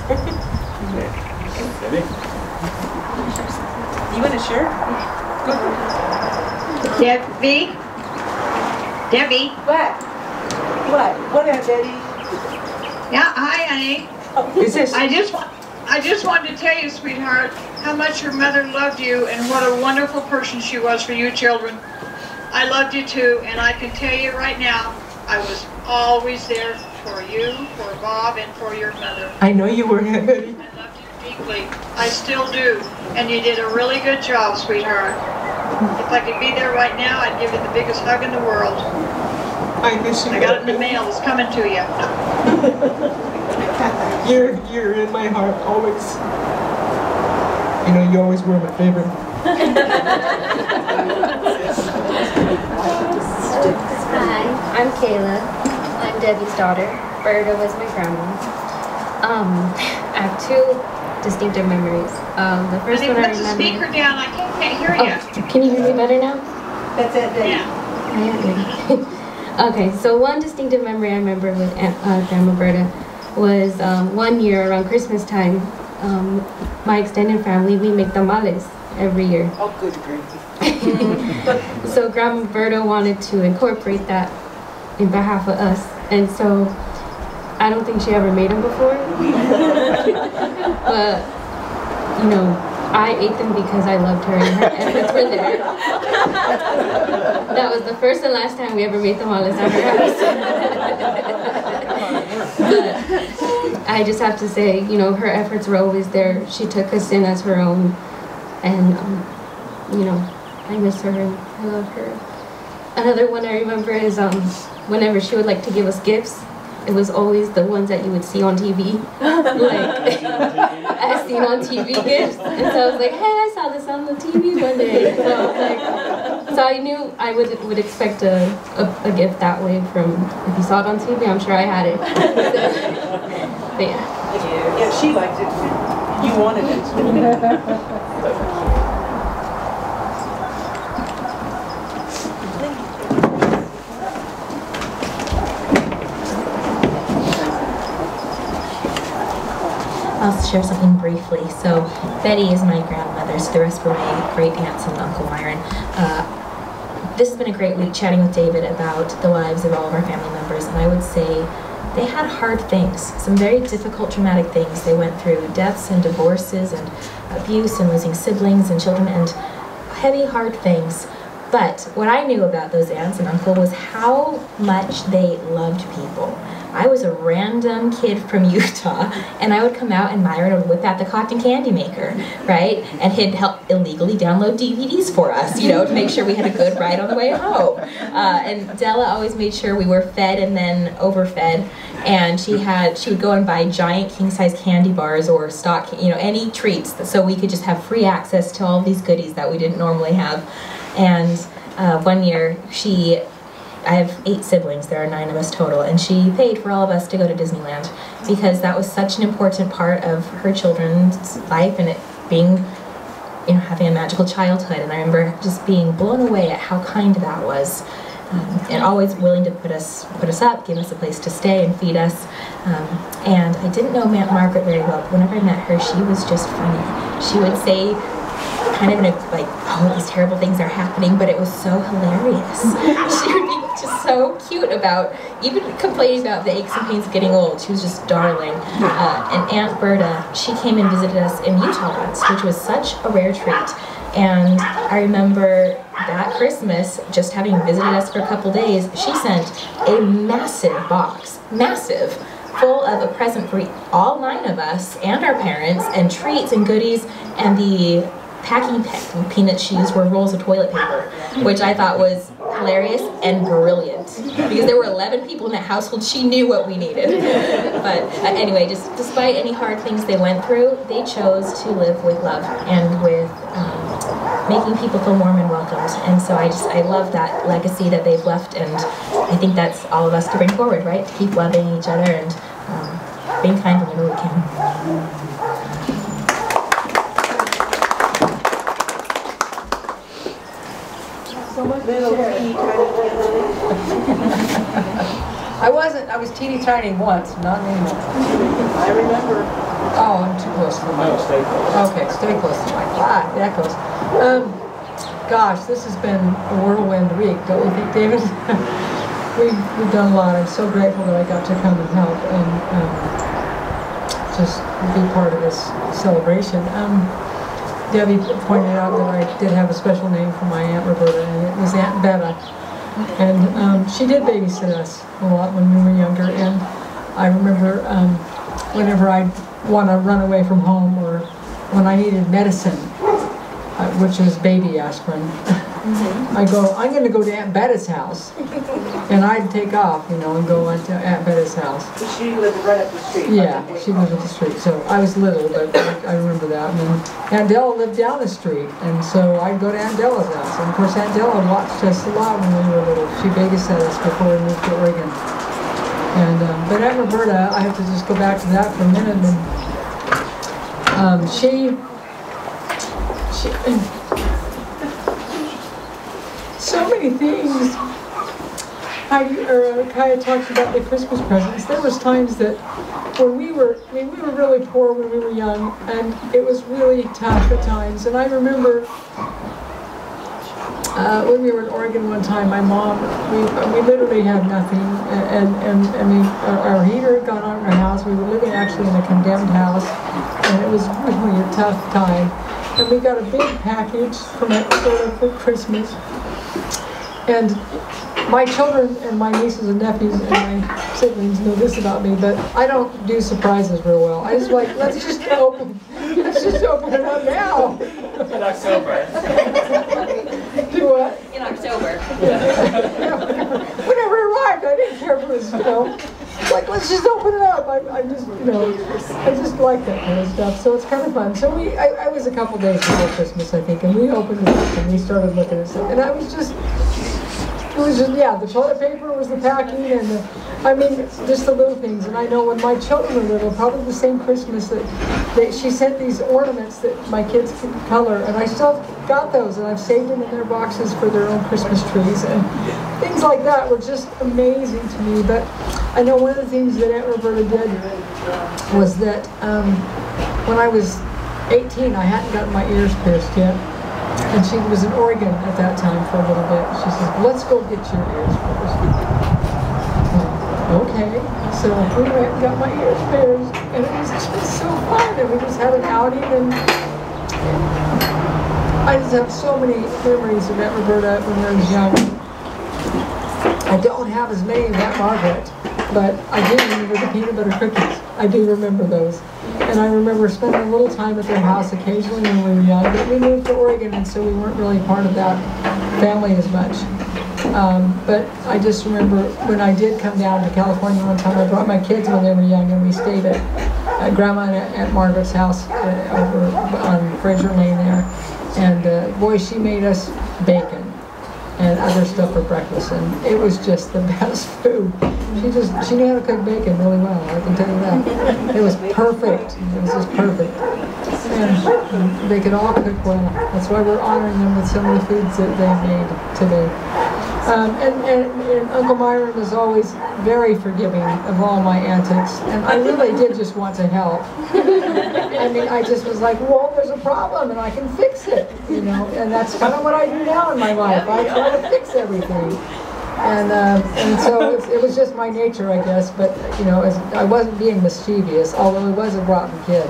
You want to share? Go ahead. Debbie? What, Aunt Betty? Yeah, hi, honey. Is this? I just wanted to tell you, sweetheart, how much your mother loved you and what a wonderful person she was for you children. I loved you too, and I can tell you right now, I was always there for you, for Bob, and for your mother. I know you were, Aunt Betty. I loved you deeply. I still do. And you did a really good job, sweetheart. If I could be there right now, I'd give you the biggest hug in the world. I miss you. I got it in the mail. It's coming to you. You're in my heart always. You know, you always were my favorite. Hi, I'm Kayla. I'm Debbie's daughter. Berta was my grandma. I have two distinctive memories. The first one I Put the remember. speaker down. I can't hear you. Oh, can you hear me better now? That's it, Debbie. Yeah. Okay, so one distinctive memory I remember with Grandma Berta was one year around Christmas time, my extended family, we make tamales every year. Oh, good gravy. So Grandma Berta wanted to incorporate that in behalf of us, and so I don't think she ever made them before. But you know, I ate them because I loved her and her efforts were there. That was the first and last time we ever made tamales at her house. But I just have to say, you know, her efforts were always there. She took us in as her own, and you know, I miss her and I love her. Another one I remember is whenever she would like to give us gifts, it was always the ones that you would see on TV, like as seen on TV gifts. And so I was like, hey, I saw this on the TV one day. So I knew I would expect a gift that way from, if you saw it on TV, I'm sure I had it. But yeah. Yeah, she liked it. You wanted it. I'll share something briefly. So Betty is my grandmother, so the rest were my great aunts and Uncle Myron. This has been a great week chatting with David about the lives of all of our family members, and I would say they had hard things, some very difficult, traumatic things. They went through deaths and divorces and abuse and losing siblings and children and heavy, hard things. But what I knew about those aunts and uncle was how much they loved people. I was a random kid from Utah, and I would come out and Myron would whip out the cotton candy maker, right? And he'd help illegally download DVDs for us, you know, to make sure we had a good ride on the way home. And Della always made sure we were fed and then overfed. And she would go and buy giant king-size candy bars or stock, you know, any treats, so we could just have free access to all these goodies that we didn't normally have. And one year, I have 8 siblings, there are 9 of us total, and she paid for all of us to go to Disneyland because that was such an important part of her children's life and it being, you know, having a magical childhood. And I remember just being blown away at how kind that was. And always willing to put us up, give us a place to stay and feed us. And I didn't know Aunt Margaret very well, but whenever I met her, she was just funny. She would say, kind of in a, like, oh, these terrible things are happening, but it was so hilarious. She would be just so cute about, even complaining about the aches and pains of getting old. She was just darling. And Aunt Berta, she came and visited us in Utah once, which was such a rare treat. And I remember that Christmas, just having visited us for a couple days, she sent a massive box, massive, full of a present for all 9 of us and our parents, and treats and goodies, and the packing peanuts she used were rolls of toilet paper, which I thought was hilarious and brilliant, because there were 11 people in that household. She knew what we needed. But anyway, just despite any hard things they went through, they chose to live with love and with making people feel warm and welcomed. And so I love that legacy that they've left, and I think that's all of us to bring forward, right? To keep loving each other and being kind whenever we can. So much little teeny I was teeny tiny once, not anymore. I remember. Oh, I'm too close to the mic. No, stay close. Okay, stay close to the mic. Ah, that goes. Gosh, this has been a whirlwind week, don't you think, David? We've done a lot. I'm so grateful that I got to come and help and just be part of this celebration. Debbie pointed out that I did have a special name for my Aunt Roberta, and it was Aunt Betta. And she did babysit us a lot when we were younger, and I remember whenever I'd want to run away from home or when I needed medicine, which is baby aspirin, I go, I'm going to go to Aunt Betta's house. And I'd take off, you know, and go to Aunt Betta's house. She lived right up the street. Yeah, she lived up the street. So I was little, but I remember that. And then Aunt Della lived down the street, and so I'd go to Aunt Della's house. And of course, Aunt Della watched us a lot when we were little. She babysat us before we moved to Oregon. And but Aunt Roberta, I have to just go back to that for a minute. And she so many things. Kaya talks about the Christmas presents. There was times that when we were really poor when we were young, and it was really tough at times. And I remember when we were in Oregon one time, my mom, we literally had nothing, and I mean, our heater had gone out in our house. We were living actually in a condemned house, and it was really a tough time. And we got a big package from my store for Christmas. And my children and my nieces and nephews and my siblings know this about me, but I don't do surprises real well. I just like, let's just open it up now. In October. Do what? In October. Whenever it arrived, I didn't care if it was, like, let's just open it up. I just, I just like that kind of stuff. So it's kind of fun. So I was a couple days before Christmas, I think, and we opened it up and we started looking at stuff. And I was just, it was just, yeah, the toilet paper was the packing and I mean, just the little things. And I know when my children were little, probably the same Christmas that she sent these ornaments that my kids could color, and I still got those, and I've saved them in their boxes for their own Christmas trees. And things like that were just amazing to me. But I know one of the things that Aunt Roberta did was that when I was 18, I hadn't gotten my ears pierced yet. And she was in Oregon at that time for a little bit. She said, let's go get your ears pierced. Okay, so we went and got my ears pierced, and it was just so fun, and we just had an outing, and I just have so many memories of Aunt Roberta when I was young. I don't have as many as Aunt Margaret, but I do remember the peanut butter cookies. I do remember those. And I remember spending a little time at their house occasionally when we were young, but we moved to Oregon, and so we weren't really part of that family as much. But I just remember when I did come down to California one time, I brought my kids when they were young, and we stayed at Grandma and Aunt Margaret's house over on Fraser Lane there. And boy, she made us bacon and other stuff for breakfast, and it was just the best food. She knew how to cook bacon really well, I can tell you that. It was perfect. It was just perfect. And they could all cook well. That's why we're honoring them with some of the foods that they made today. And Uncle Myron was always very forgiving of all my antics, and I really did just want to help. I mean, I just was like, well, there's a problem, and I can fix it, and that's kind of what I do now in my life. I try to fix everything. And so it was just my nature, I guess, but, I wasn't being mischievous, although I was a rotten kid.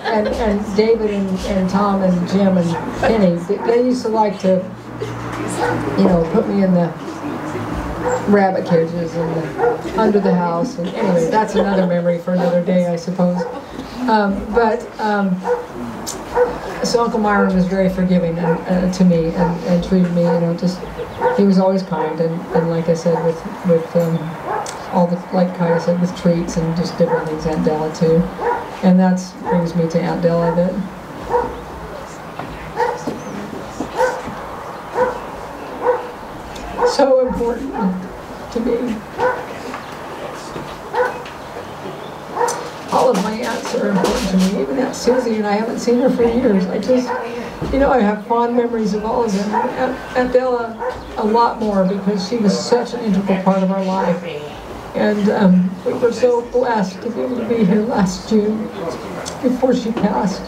and David and Tom and Jim and Penny, they used to like to, put me in the rabbit cages and under the house. And anyway, that's another memory for another day, I suppose. So Uncle Myron was very forgiving to me and treated me, he was always kind, and like I said, with all the, like Kaya said, with treats and just different things. Aunt Della too, and that brings me to Aunt Della. That so important to me. All of my aunts are important to me, even Aunt Susie, and I haven't seen her for years. I just, I have fond memories of all of them. Aunt Adella, a lot more, because she was such an integral part of our life. And we were so blessed to be able to be here last June, before she passed.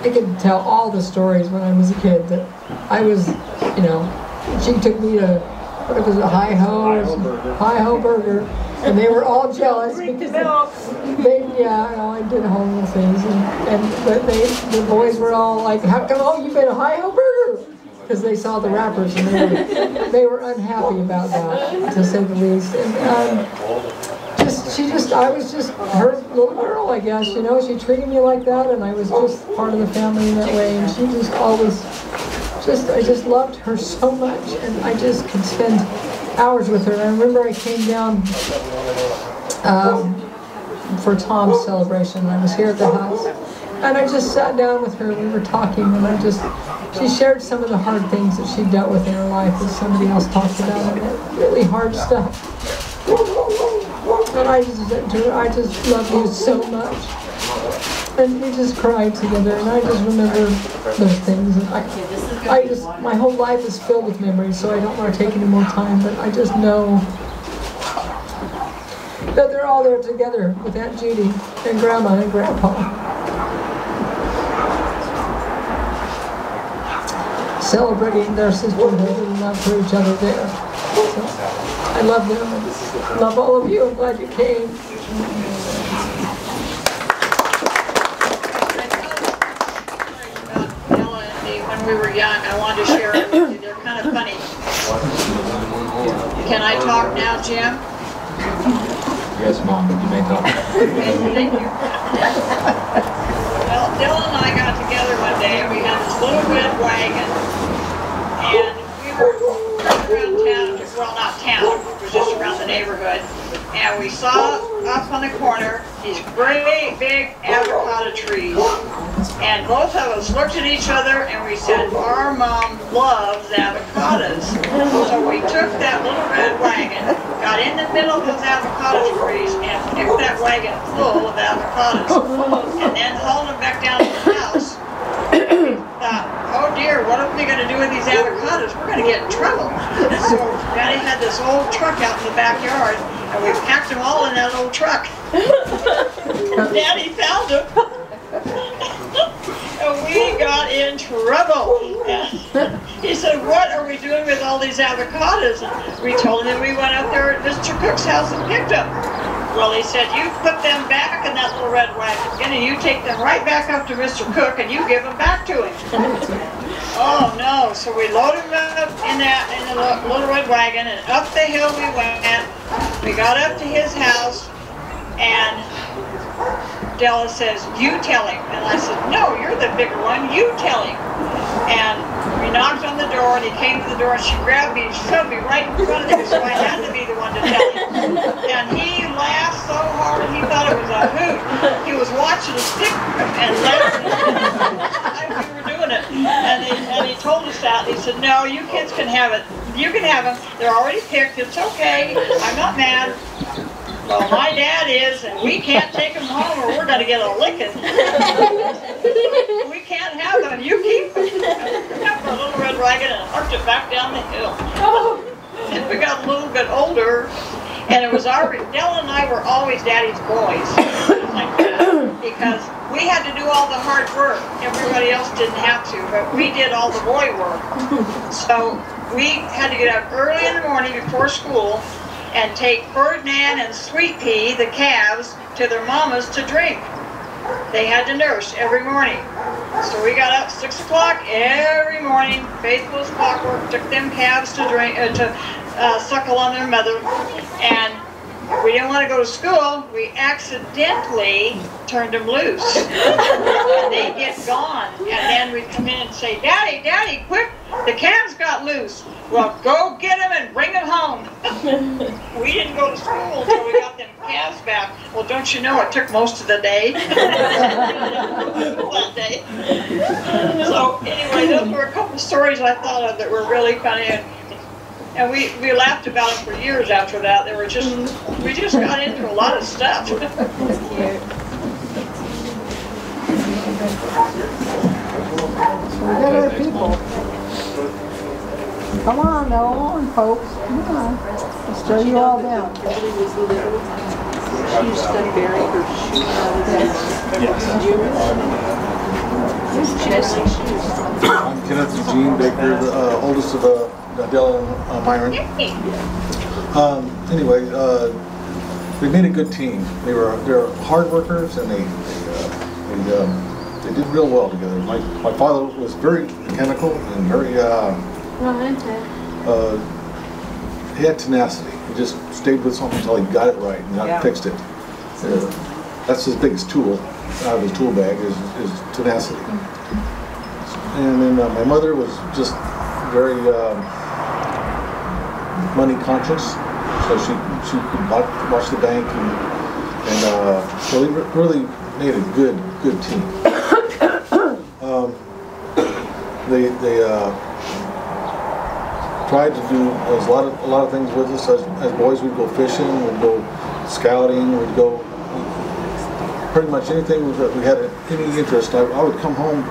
I could tell all the stories when I was a kid that I was, she took me to, what was it, Hi-Ho Burger, and they were all jealous because I did whole little things, but the boys were all like, how come, you've been a Hi-Ho Burger? Because they saw the wrappers, and they were unhappy about that, to say the least. And I was just her little girl, I guess, she treated me like that, and I was just part of the family in that way, and she just always, I just loved her so much, and I just could spend hours with her. And I remember I came down for Tom's celebration. I was here at the house, and I just sat down with her, we were talking, and she shared some of the hard things that she dealt with in her life that somebody else talked about, and really hard stuff. And I just love you so much. And we just cried together, and I just remember those things. And I just, my whole life is filled with memories, so I don't want to take any more time, but I just know that they're all there together with Aunt Judy and Grandma and Grandpa. Celebrating their sisterhood and love for each other there. So, I love them and love all of you. I'm glad you came. When we were young, I wanted to share it with you. They're kind of funny. Can I talk now, Jim? Yes, Mom, you may talk. Thank you. Well, Dylan and I got together one day, and we had this little red wagon, and we were around town, well, not town, it was just around the neighborhood, and we saw up on the corner these great big avocado trees, and both of us looked at each other and we said, our mom loves avocados. So we took that little red wagon, got in the middle of those avocado trees, and picked that wagon full of avocados, and then hauled them back down to the house. We thought, oh dear, what are we going to do with these avocados? We're going to get in trouble. So Daddy had this old truck out in the backyard, and we packed them all in that old truck. Daddy found them. And we got in trouble. And he said, what are we doing with all these avocados? And we told him we went up there at Mr. Cook's house and picked them. Well, he said, you put them back in that little red wagon, and you take them right back up to Mr. Cook, and you give them back to him. Oh, no. So we loaded them up in the little red wagon, and up the hill we went. We got up to his house, and Adella says, you tell him. And I said, no, you're the bigger one, you tell him. And we knocked on the door, and he came to the door, and she grabbed me and shoved me right in front of him, so I had to be the one to tell him. And he laughed so hard, he thought it was a hoot. He was watching us pick and laughing as we were doing it. And he told us that, and he said, no, you kids can have it. You can have them. They're already picked. It's okay. I'm not mad. Well, my dad is, and we can't take them home or we're going to get a licking. We can't have them. You keep them. We got our little red wagon and arched it back down the hill. And we got a little bit older, and it was Della and I were always Daddy's boys. Because we had to do all the hard work. Everybody else didn't have to, but we did all the boy work. So we had to get up early in the morning before school and take Ferdinand and Sweet Pea, the calves, to their mamas to drink. They had to nurse every morning. So we got up 6 o'clock every morning, faithful as clockwork, took them calves to drink, suckle on their mother, and if we didn't want to go to school, we accidentally turned them loose. And they'd get gone, and then we'd come in and say, Daddy, Daddy, quick, the calves got loose. Well, go get them and bring them home. We didn't go to school until we got them calves back. Well, don't you know, it took most of the day. That day. So anyway, those were a couple stories I thought of that were really funny. And we laughed about them for years after that. They were just, we just got into a lot of stuff. That's cute. We got other people. Come on, now, folks. Come on. Let's throw you all down. She used to bury her shoes out of this. I'm Kenneth Eugene Baker, the oldest of Adella and Myron. Anyway, they made a good team. They're hard workers, and they did real well together. My father was very mechanical and very he had tenacity. He just stayed with something until he got it right and fixed it. That's his biggest tool out of his tool bag is tenacity. And then my mother was just very money conscious, so she could watch the bank and really made a good team. They tried to do a lot of things with us. As boys, we'd go fishing, we'd go scouting, we'd go pretty much anything that we had any interest, I would come home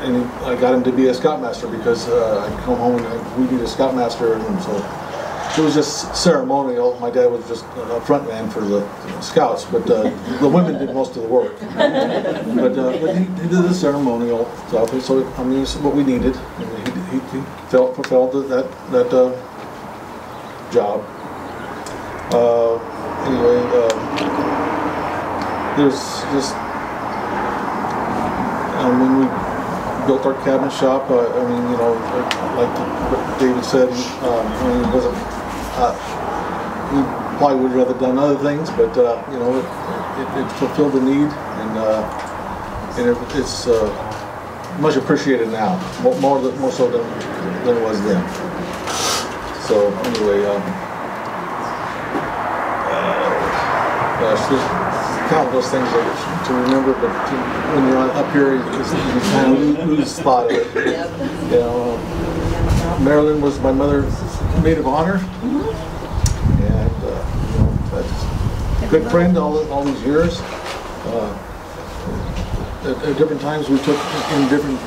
and I got him to be a scoutmaster because I'd come home and we need a scoutmaster, and so it was just ceremonial. My dad was just a front man for the scouts, but the women did most of the work. But he did the ceremonial stuff, so I mean, it's what we needed. And he fulfilled that job. Anyway, there's just when we built our cabinet shop. I mean, you know, like what David said, I mean, it wasn't. We probably would have rather done other things, but you know, it fulfilled the need, and it's much appreciated now, more so than it was then. So anyway, gosh, there's countless things to remember, but when you're up here, you kind of lose thought of it. You know, Marilyn was my mother's maid of honor, and you know, that's a good friend all these years. At different times, we took in different.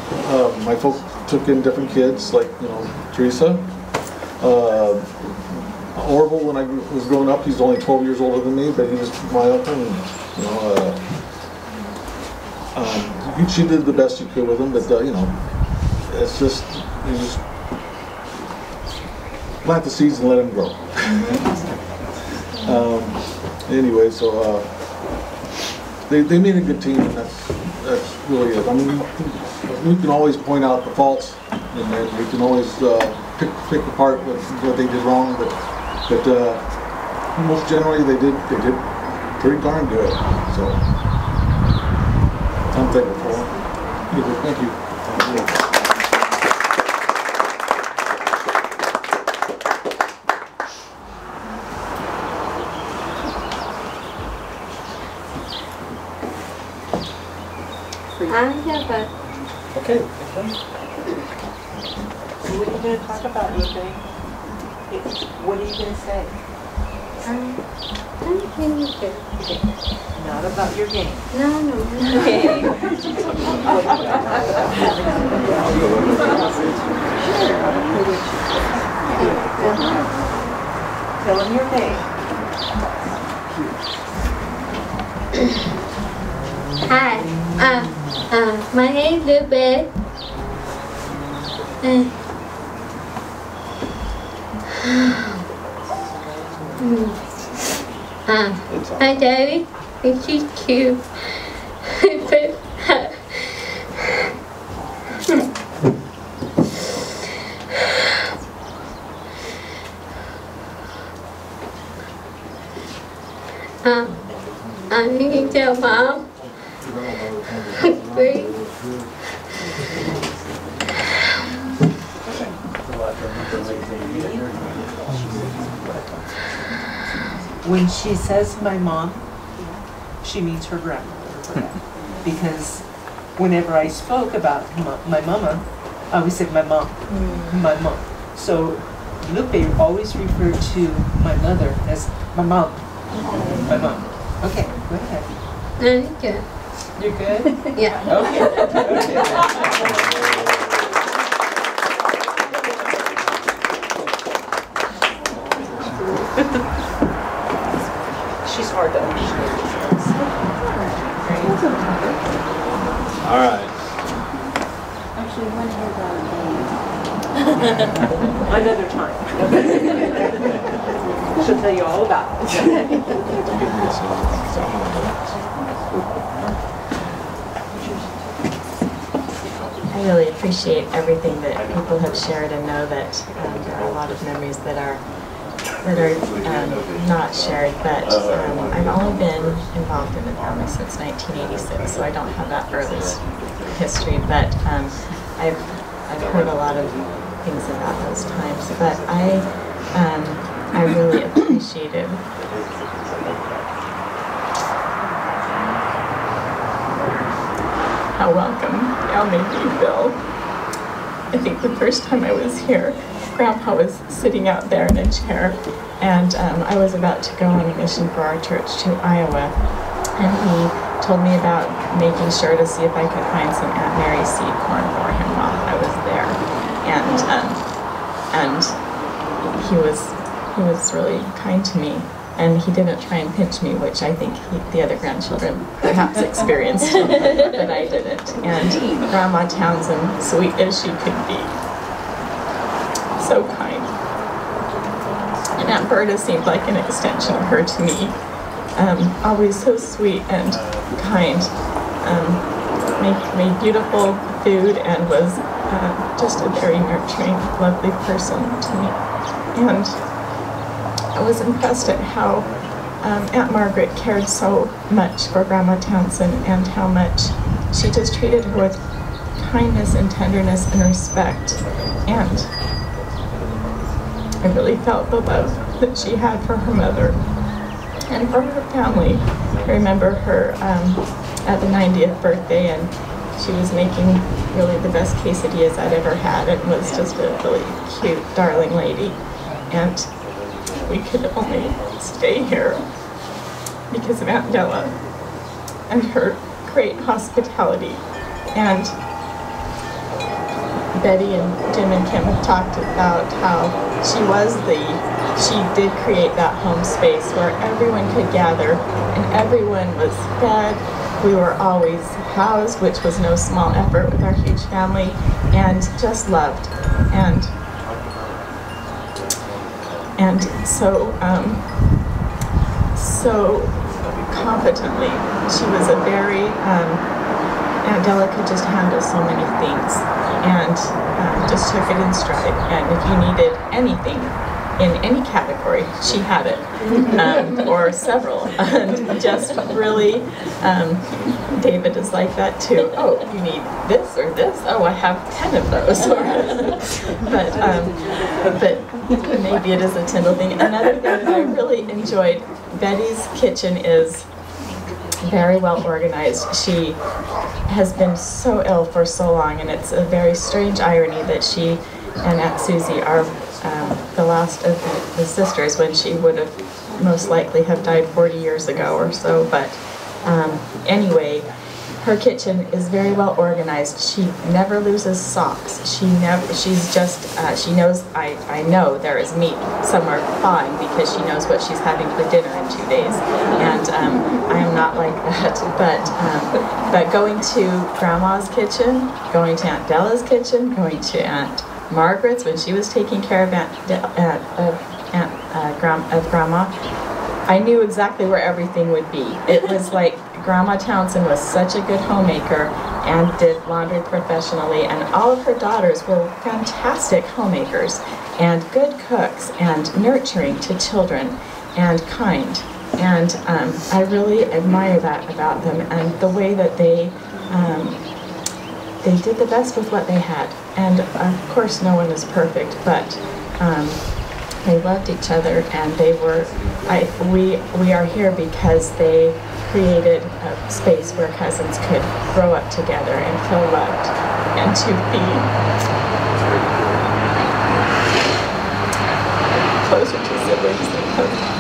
My folks took in different kids, like, you know, Teresa. Orville, when I was growing up, he's only 12 years older than me, but he was my uncle, and, you know, she did the best she could with him, but you know, it's just, you just plant the seeds and let them grow. Anyway, so they made a good team, and that's really it. I mean, we can always point out the faults, and then we can always pick apart what they did wrong, but most generally they did pretty darn good. So I'm thankful for them. Anyway, thank you. Okay. What are you going to talk about, Lupe? What are you going to say? Okay. Not about your game. No. Okay. Tell them your name. Hi. My name's Lupe. Hi, Daddy. She's cute. I'm going to tell Mom. Great. When she says my mom, she means her grandmother. Because whenever I spoke about my mama, I always said my mom, my mom. So Lupe always referred to my mother as my mom, my mom. Okay, go ahead. I'm good. You're good? Yeah. Okay. She's hard to understand. All right. Actually, when is Another time. She'll tell you all about it. I really appreciate everything that people have shared, and know that there are a lot of memories that are not shared, but I've only been involved in the family since 1986, so I don't have that early history, but I've heard a lot of things about those times, but I really appreciated how welcome y'all made me feel. I think the first time I was here, Grandpa was sitting out there in a chair, And I was about to go on a mission for our church to Iowa, and he told me about making sure to see if I could find some Aunt Mary's seed corn for him while I was there. And he was really kind to me. And he didn't try and pinch me, which I think the other grandchildren perhaps experienced, but I didn't. And Grandma Townsend, sweet as she could be, so kind. And Aunt Berta seemed like an extension of her to me, always so sweet and kind. Made beautiful food and was just a very nurturing, lovely person to me. And I was impressed at how Aunt Margaret cared so much for Grandma Townsend and how much she just treated her with kindness and tenderness and respect. And I really felt the love that she had for her mother and for her family. I remember her at the 90th birthday, and she was making really the best quesadillas I'd ever had. It was just a really cute, darling lady. And we could only stay here because of Aunt Adella and her great hospitality. And Betty and Jim and Kim have talked about how she did create that home space where everyone could gather and everyone was fed. We were always housed, which was no small effort with our huge family, and just loved. And so competently. She was a very, Aunt Adella could just handle so many things and just took it in stride. And if you needed anything in any category, she had it, or several. And just really, David is like that too. Oh, you need this or this? Oh, I have 10 of those. But maybe it is a Tyndall thing. Another thing that I really enjoyed, Betty's kitchen is very well organized. She has been so ill for so long, and it's a very strange irony that she and Aunt Susie are the last of the sisters, when she would have most likely have died 40 years ago or so. But anyway, her kitchen is very well organized. She never loses socks. She knows, I know there is meat somewhere fine because she knows what she's having for dinner in 2 days. And I am not like that. But going to Grandma's kitchen, going to Aunt Della's kitchen, going to Aunt Margaret's when she was taking care of Grandma, I knew exactly where everything would be. It was like Grandma Townsend was such a good homemaker and did laundry professionally, and all of her daughters were fantastic homemakers and good cooks and nurturing to children and kind. And I really admire that about them, and the way that they did the best with what they had. And of course no one is perfect, but they loved each other, and they were, we are here because they created a space where cousins could grow up together and feel loved and to be closer to siblings than cousins.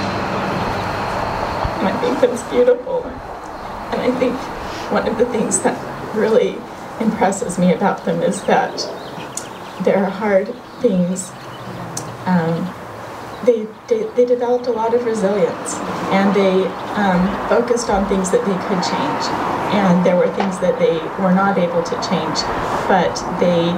And I think that's beautiful. And I think one of the things that really impresses me about them is that there are hard things. They developed a lot of resilience, and they focused on things that they could change, and there were things that they were not able to change, but they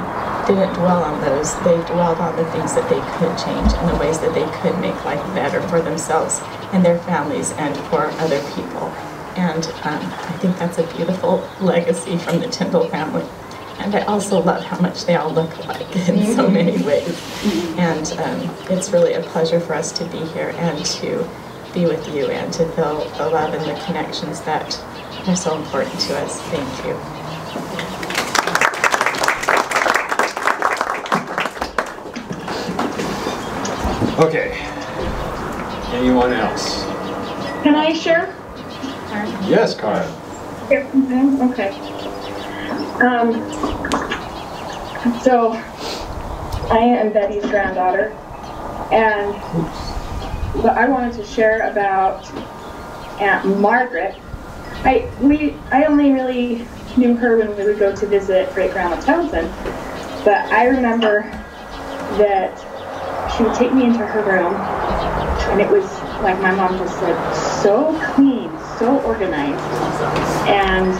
didn't dwell on those. They dwelled on the things that they could change and the ways that they could make life better for themselves and their families and for other people. And I think that's a beautiful legacy from the Tyndall family. And I also love how much they all look alike in so many ways. And it's really a pleasure for us to be here and to be with you and to feel the love and the connections that are so important to us. Thank you. Okay. Anyone else? Can I share? Yes, Cara. Okay. So I am Betty's granddaughter, and But I wanted to share about Aunt Margaret. I only really knew her when we would go to visit Great Grandma Townsend, but I remember that she would take me into her room, and it was, like my mom just said, so clean, so organized. And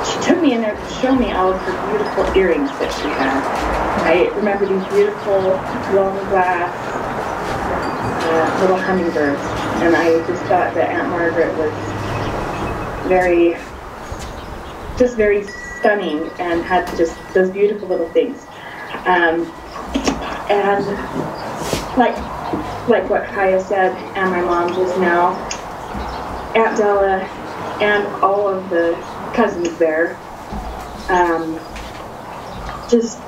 she took me in there to show me all of her beautiful earrings that she had. I remember these beautiful blown glass little hummingbirds, and I just thought that Aunt Margaret was just very stunning and had just those beautiful little things. And like what Kaya said, and my mom just now, Aunt Della and all of the cousins there just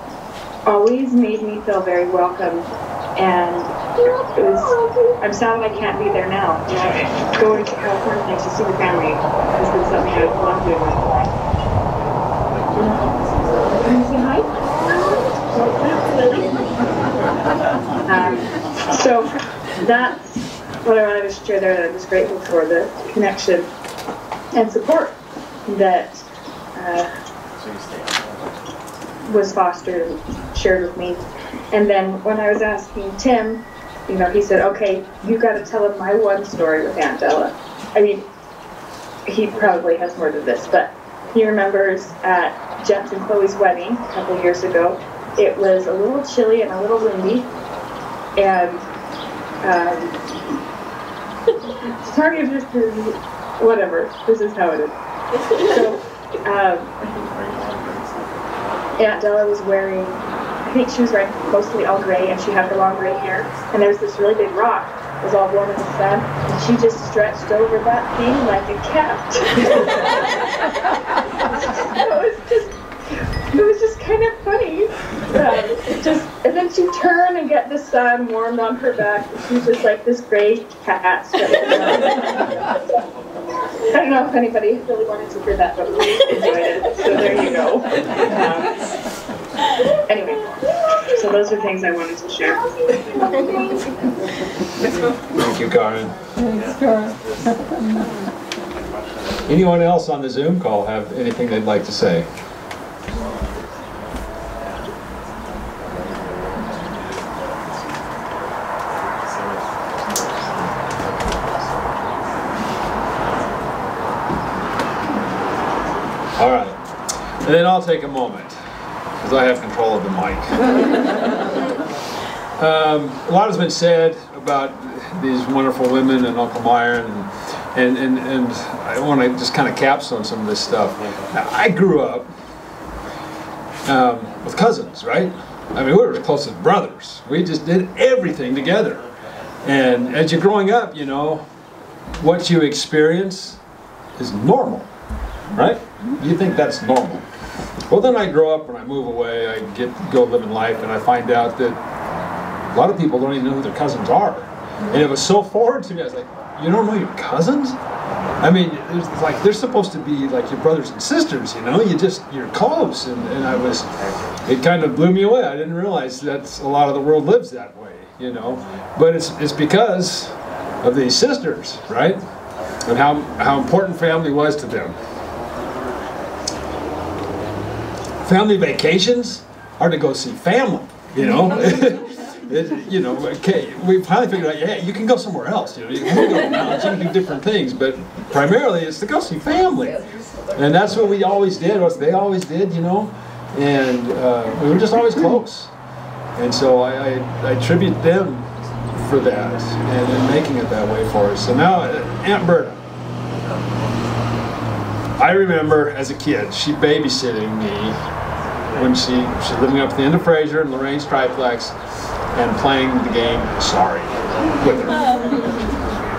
always made me feel very welcome. And it was, I'm sad I can't be there now. You know, going to California to see the family has been something I've loved doing my whole life. Can you say hi? So that's what I wanted to share there, that I'm just grateful for the connection and support that was fostered and shared with me. And then when I was asking Tim, you know, he said, okay, you got to tell him my one story with Aunt Della. I mean, he probably has more than this, but he remembers at Jeff's and Chloe's wedding a couple years ago, it was a little chilly and a little windy, and sorry if this is, whatever, this is how it is. So, Aunt Della was wearing, I think she was wearing mostly all gray, and she had her long gray hair, and there was this really big rock that was all warm in the sun, and she just stretched over that thing like a cat. It was just kind of funny. And then she'd turn and get the sun warmed on her back, and she was just like this gray cat stretching around. I don't know if anybody really wanted to hear that, but we enjoyed it, so there you go. Anyway, so those are things I wanted to share. Thank you, Karen. Thanks, Karen. Anyone else on the Zoom call have anything they'd like to say? All right, and then I'll take a moment, because I have control of the mic. A lot has been said about these wonderful women and Uncle Myron, and I want to just kind of capstone some of this stuff. Now, I grew up with cousins, right? I mean, we were as close as brothers. We just did everything together. And as you're growing up, you know, what you experience is normal, right? You think that's normal. Well, then I grow up and I move away, I go living life, and I find out that a lot of people don't even know who their cousins are. And it was so foreign to me. I was like, you don't know your cousins? I mean, it's like they're supposed to be like your brothers and sisters, you know? You're close. And it kind of blew me away. I didn't realize that a lot of the world lives that way, you know? But it's because of these sisters, right? And how important family was to them. Family vacations are to go see family, you know? You know, okay, we finally figured out, yeah, you can go somewhere else, you know, you can go to mountains, you can do different things, but primarily it's to go see family. And that's what we always did, what they always did, you know, and we were just always close. And so I attribute them for that and making it that way for us. So now, Aunt Berta. I remember as a kid, she babysitting me when she was living up at the end of Fraser in Lorraine's triplex and playing the game Sorry with her.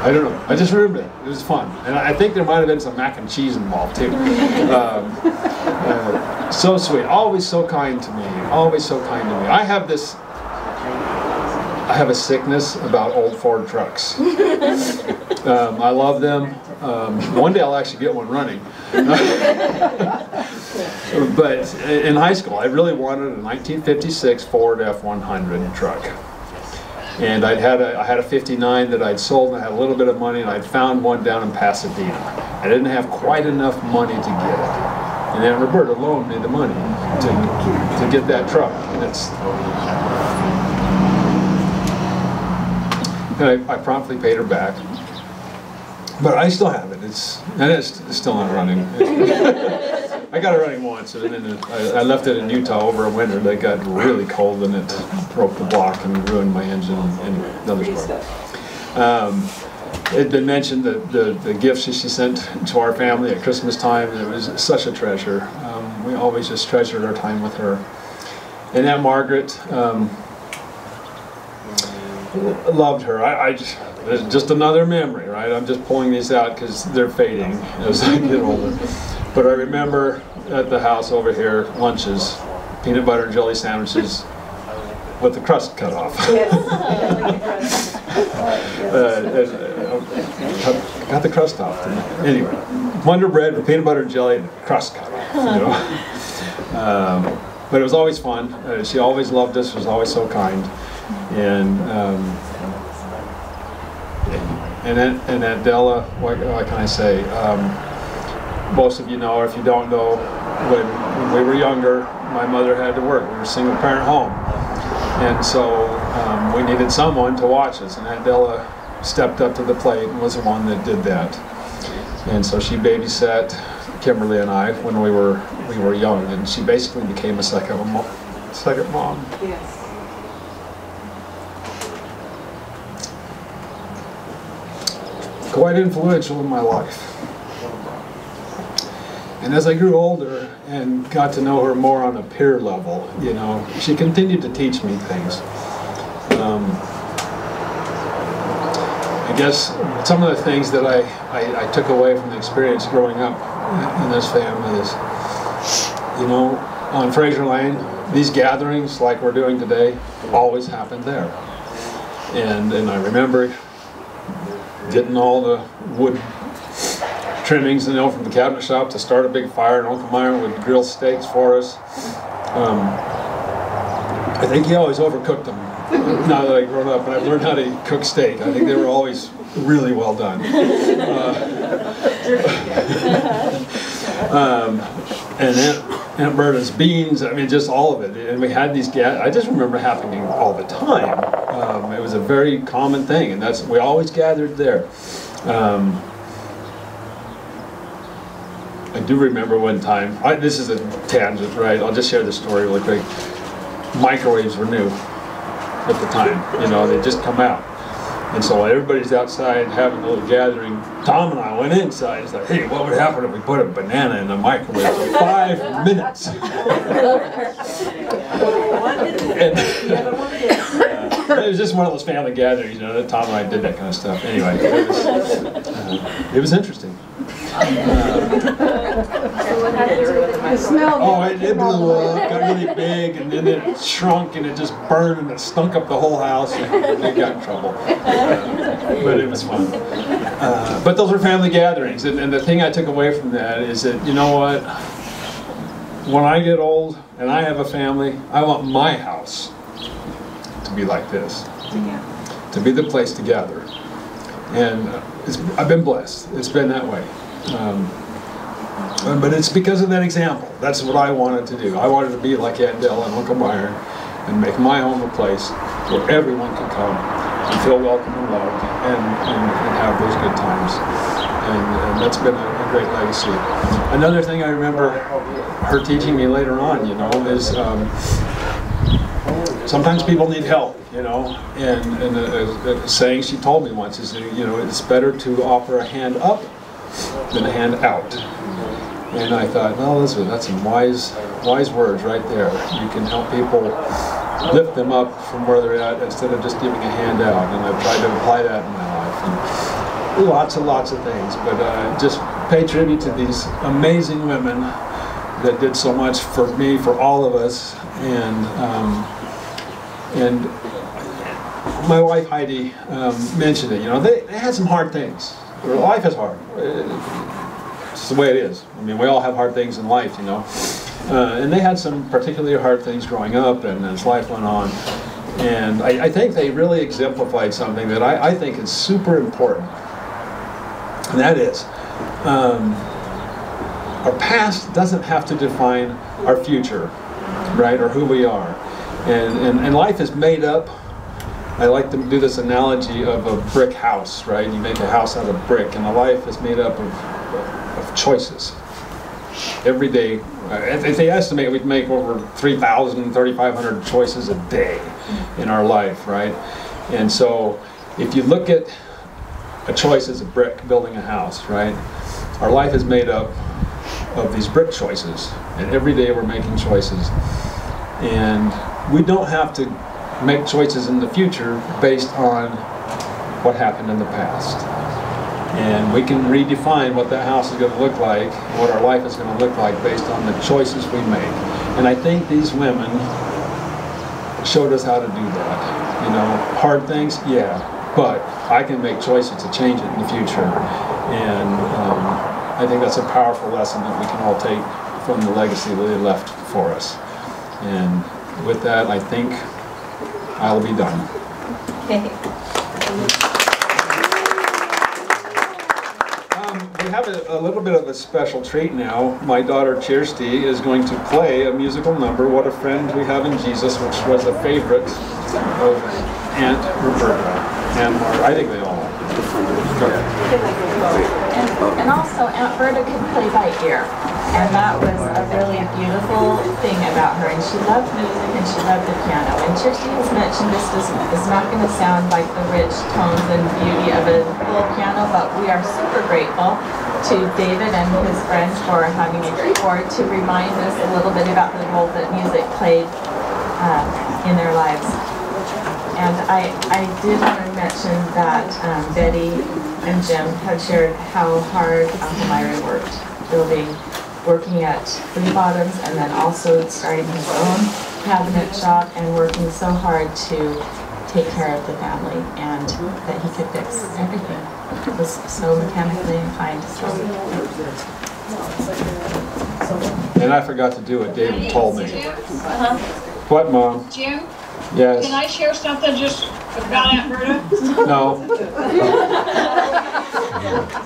I don't know. I just remember it. It was fun. And I think there might have been some mac and cheese involved too. So sweet. Always so kind to me. Always so kind to me. I have a sickness about old Ford trucks. I love them. One day I'll actually get one running. But in high school, I really wanted a 1956 Ford F-100 truck. And I had a 59 that I'd sold, and I had a little bit of money, and I'd found one down in Pasadena. I didn't have quite enough money to get it. And Aunt Roberta loaned me the money to get that truck. And I promptly paid her back. But I still have it. It's still not running. I got it running once, and then I left it in Utah over a winter. They got really cold, and it broke the block and ruined my engine and another story. It had been mentioned that the gifts that she sent to our family at Christmas time, it was such a treasure. We always just treasured our time with her. And Aunt Margaret loved her. It's just another memory, right? I'm just pulling these out because they're fading as I get older. But I remember at the house over here, lunches, peanut butter and jelly sandwiches with the crust cut off. Got the crust off. Anyway, Wonder Bread with peanut butter and jelly and crust cut off. You know? But it was always fun. She always loved us. Was always so kind. And Adella, what can I say? Most of you know, or if you don't know, when we were younger, my mother had to work. We were a single parent home. And so we needed someone to watch us, and Adella stepped up to the plate and was the one that did that. And so she babysat Kimberly and I when we were young, and she basically became a second mom. Yes. Quite influential in my life. And as I grew older and got to know her more on a peer level, you know, she continued to teach me things. I guess some of the things that I took away from the experience growing up in this family is, you know, on Fraser Lane, these gatherings like we're doing today always happened there. And I remember getting all the wood trimmings, you know, from the cabinet shop to start a big fire, and Uncle Myron would grill steaks for us. I think he always overcooked them. Now that I've grown up and I've learned how to cook steak, I think they were always really well done. And Aunt Berta's beans, I mean, just all of it. And we had these I just remember happening all the time. It was a very common thing, and we always gathered there. I do remember one time, this is a tangent, right? I'll just share this story really quick. Microwaves were new at the time, you know, they'd just come out. And so while everybody's outside having a little gathering, Tom and I went inside. It's like, hey, what would happen if we put a banana in the microwave for 5 minutes? It was just one of those family gatherings, you know, that Tom and I did that kind of stuff. Anyway, it was interesting. It blew up, got really big, and then it shrunk, and it just burned, and it stunk up the whole house, and we got in trouble. But it was fun. But those were family gatherings, and the thing I took away from that is that, you know what, when I get old and I have a family, I want my house to be like this, to be the place to gather. And I've been blessed. It's been that way. But it's because of that example. That's what I wanted to do. I wanted to be like Adella and Uncle Myron and make my home a place where everyone could come and feel welcome and loved and have those good times. And that's been a great legacy. Another thing I remember her teaching me later on, you know, is sometimes people need help, you know, and a saying she told me once is, you know, it's better to offer a hand up than a hand out. And I thought, well, that's some wise words right there. You can help people lift them up from where they're at instead of just giving a hand out. And I've tried to apply that in my life. And lots of things, but just pay tribute to these amazing women that did so much for me, for all of us, and my wife Heidi mentioned it. You know, they had some hard things. Their life is hard. It's the way it is. I mean, we all have hard things in life, you know. And they had some particularly hard things growing up, and as life went on. And I think they really exemplified something that I think is super important. And that is, our past doesn't have to define our future, right, or who we are. And life is made up. I like to do this analogy of a brick house, right? You make a house out of brick, and a life is made up of choices. Every day, if they estimate we'd make over 3,000, 3,500 choices a day in our life, right? And so if you look at a choice as a brick building a house, right? Our life is made up of these brick choices, and every day we're making choices. And we don't have to make choices in the future based on what happened in the past. And we can redefine what that house is going to look like, what our life is going to look like based on the choices we make. And I think these women showed us how to do that. You know, hard things, yeah, but I can make choices to change it in the future. And I think that's a powerful lesson that we can all take from the legacy that they left for us. And with that, I think I'll be done. We have a little bit of a special treat now. My daughter Kirsty is going to play a musical number, What a Friend We Have in Jesus, which was a favorite of Aunt Roberta. And I think they all are. And also Aunt Berta could play by ear. And that was a really beautiful thing about her. And she loved music and she loved the piano. And Kirsty has mentioned this is not going to sound like the rich tones and beauty of a full piano, but we are super grateful to David and his friends for having a keyboard to remind us a little bit about the role that music played in their lives. And I did want to mention that Betty and Jim have shared how hard Uncle Myron worked working at Flea Bottoms, and then also starting his own cabinet shop and working so hard to take care of the family, and that he could fix everything. It was so mechanically inclined. And I forgot to do what David told me. What, Mom? Jim? Yes. Can I share something just about Aunt Berta? No.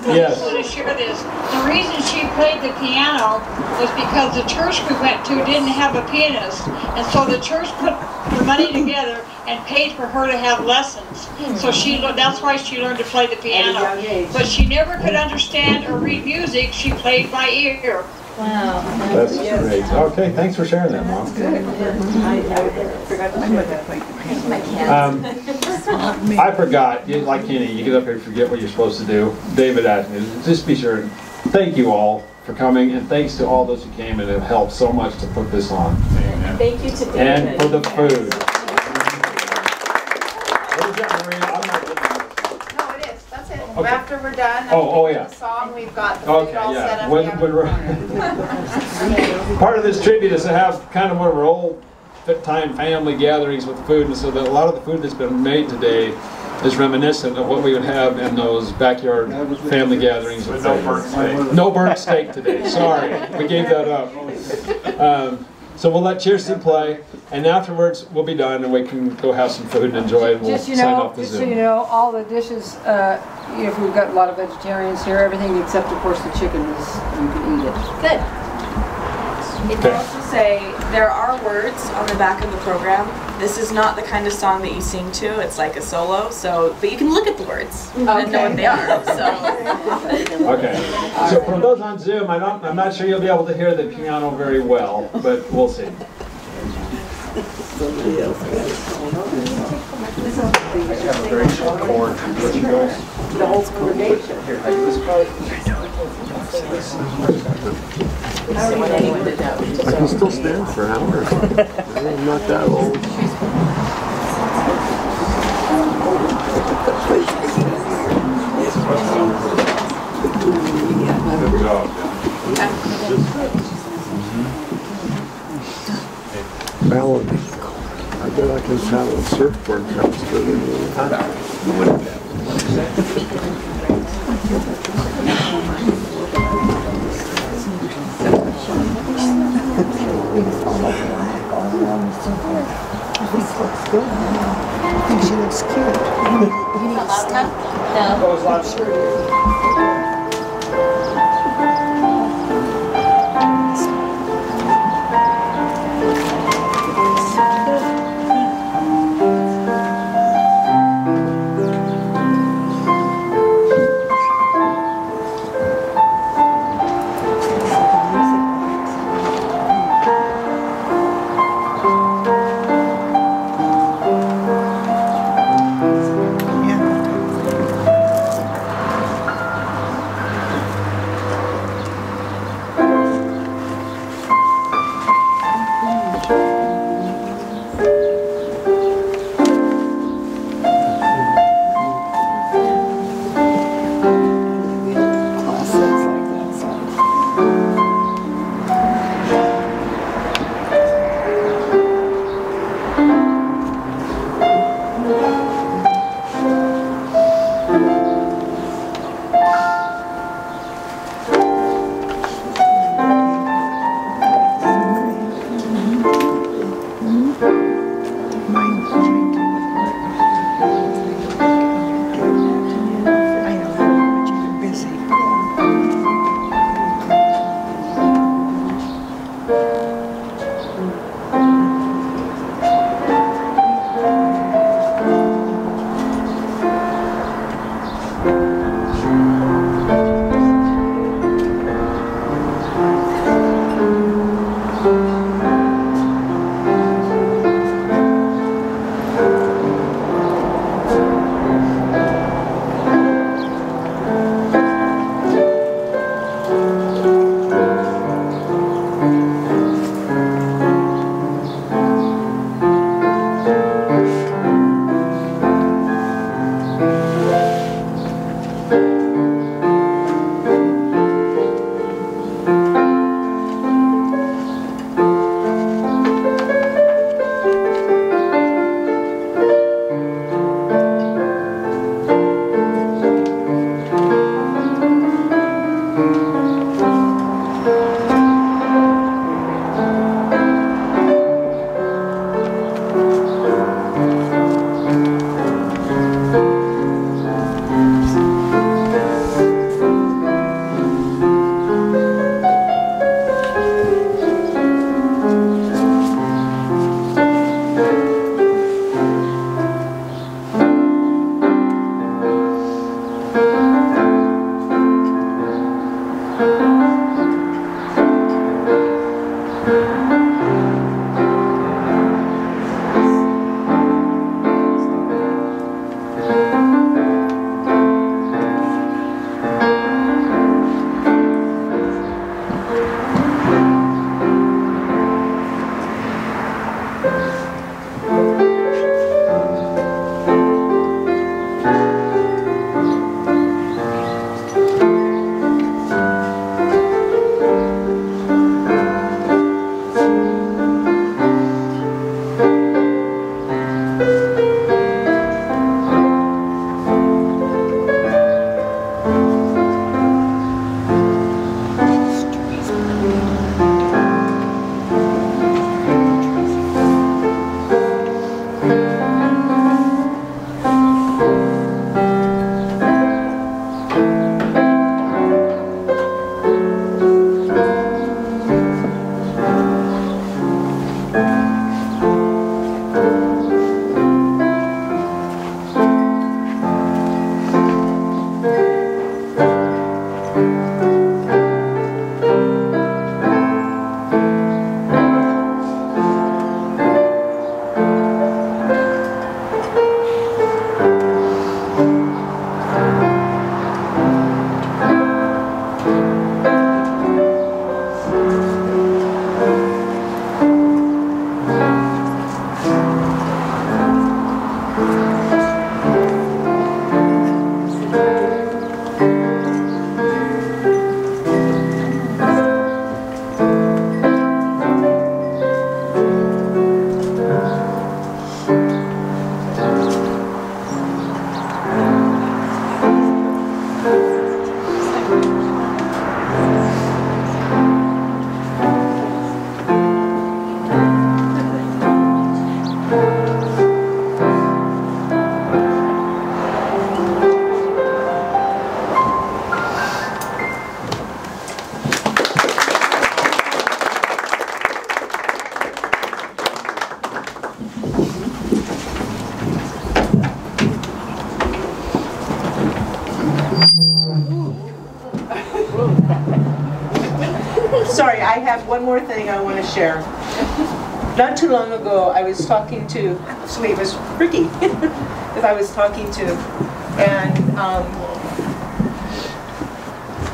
I Yes. just want to share this. The reason she played the piano was because the church we went to didn't have a pianist. And so the church put the money together and paid for her to have lessons. So that's why she learned to play the piano. But she never could understand or read music. She played by ear. Wow. That's great. Okay, thanks for sharing that, Mom. I forgot, like Kenny, you get up here and forget what you're supposed to do. David asked me, just be sure and thank you all for coming, and thanks to all those who came and have helped so much to put this on. And thank you to David. And for the food. Okay. After we're done, yeah. the song, we've got the food all set up. Part of this tribute is to have kind of one of our old time family gatherings with food, and so that a lot of the food that's been made today is reminiscent of what we would have in those backyard family gatherings. With no burnt steak. No burnt steak today. Sorry, we gave that up. So we'll let Kirsty play, and afterwards we'll be done, and we can go have some food and enjoy it, and we'll sign off the Zoom. Just so you know, all the dishes, if we've got a lot of vegetarians here, everything except, of course, the chicken is, you can eat it. Good. It will also say there are words on the back of the program. This is not the kind of song that you sing to. It's like a solo. So, but you can look at the words and know what they are. So. Okay. So for those on Zoom, I'm not sure you'll be able to hear the piano very well, but we'll see. Somebody else. I have a very short cord. The whole congregation. I can still stand for hours. I'm not that old. Good job. Melody. I bet I can paddle a surfboard faster than you would have. think she looks good. I think she looks cute. You need to stop. No. Sorry, I have one more thing I want to share. Not too long ago, I was talking to, actually it was Ricky that I was talking to, and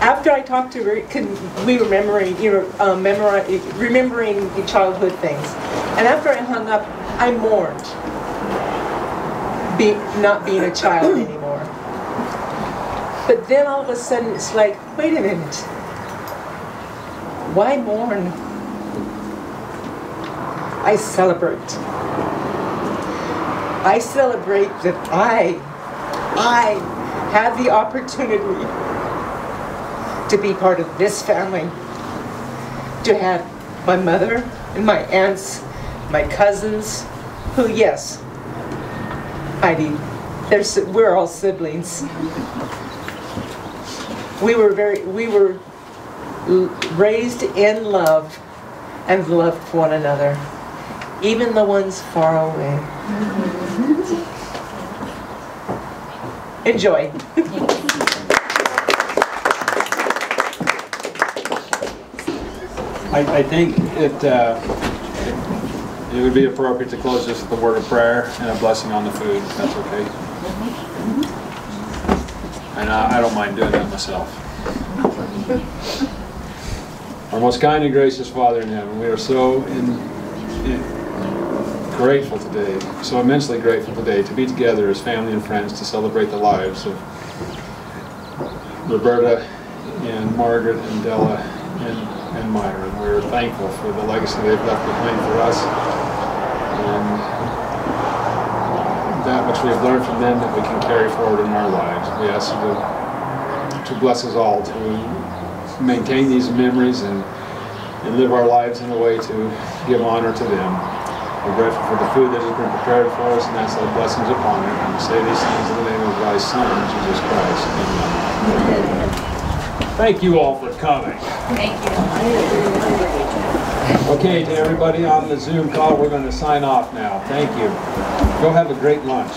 after I talked to Rick, we were remembering, remembering the childhood things, and after I hung up, I mourned not being a child anymore. But then all of a sudden, it's like, wait a minute, why mourn? I celebrate. I celebrate that I have the opportunity to be part of this family, to have my mother and my aunts, my cousins, who, yes, Heidi, we're all siblings. We were raised in love and loved one another, even the ones far away. Enjoy. I think it would be appropriate to close this with a word of prayer and a blessing on the food, if that's okay. And I don't mind doing that myself. Our most kind and gracious Father in heaven, we are so grateful today, so immensely grateful today to be together as family and friends to celebrate the lives of Roberta and Margaret and Adella and Myra. And we're thankful for the legacy they've left behind for us, and that which we've learned from them that we can carry forward in our lives. We ask you to bless us all to maintain these memories and live our lives in a way to give honor to them. We're grateful for the food that has been prepared for us, and ask thy blessings upon it. And we say these things in the name of thy Son, Jesus Christ. Amen. Thank you all for coming. Thank you. Okay, to everybody on the Zoom call, we're going to sign off now. Thank you. Go have a great lunch.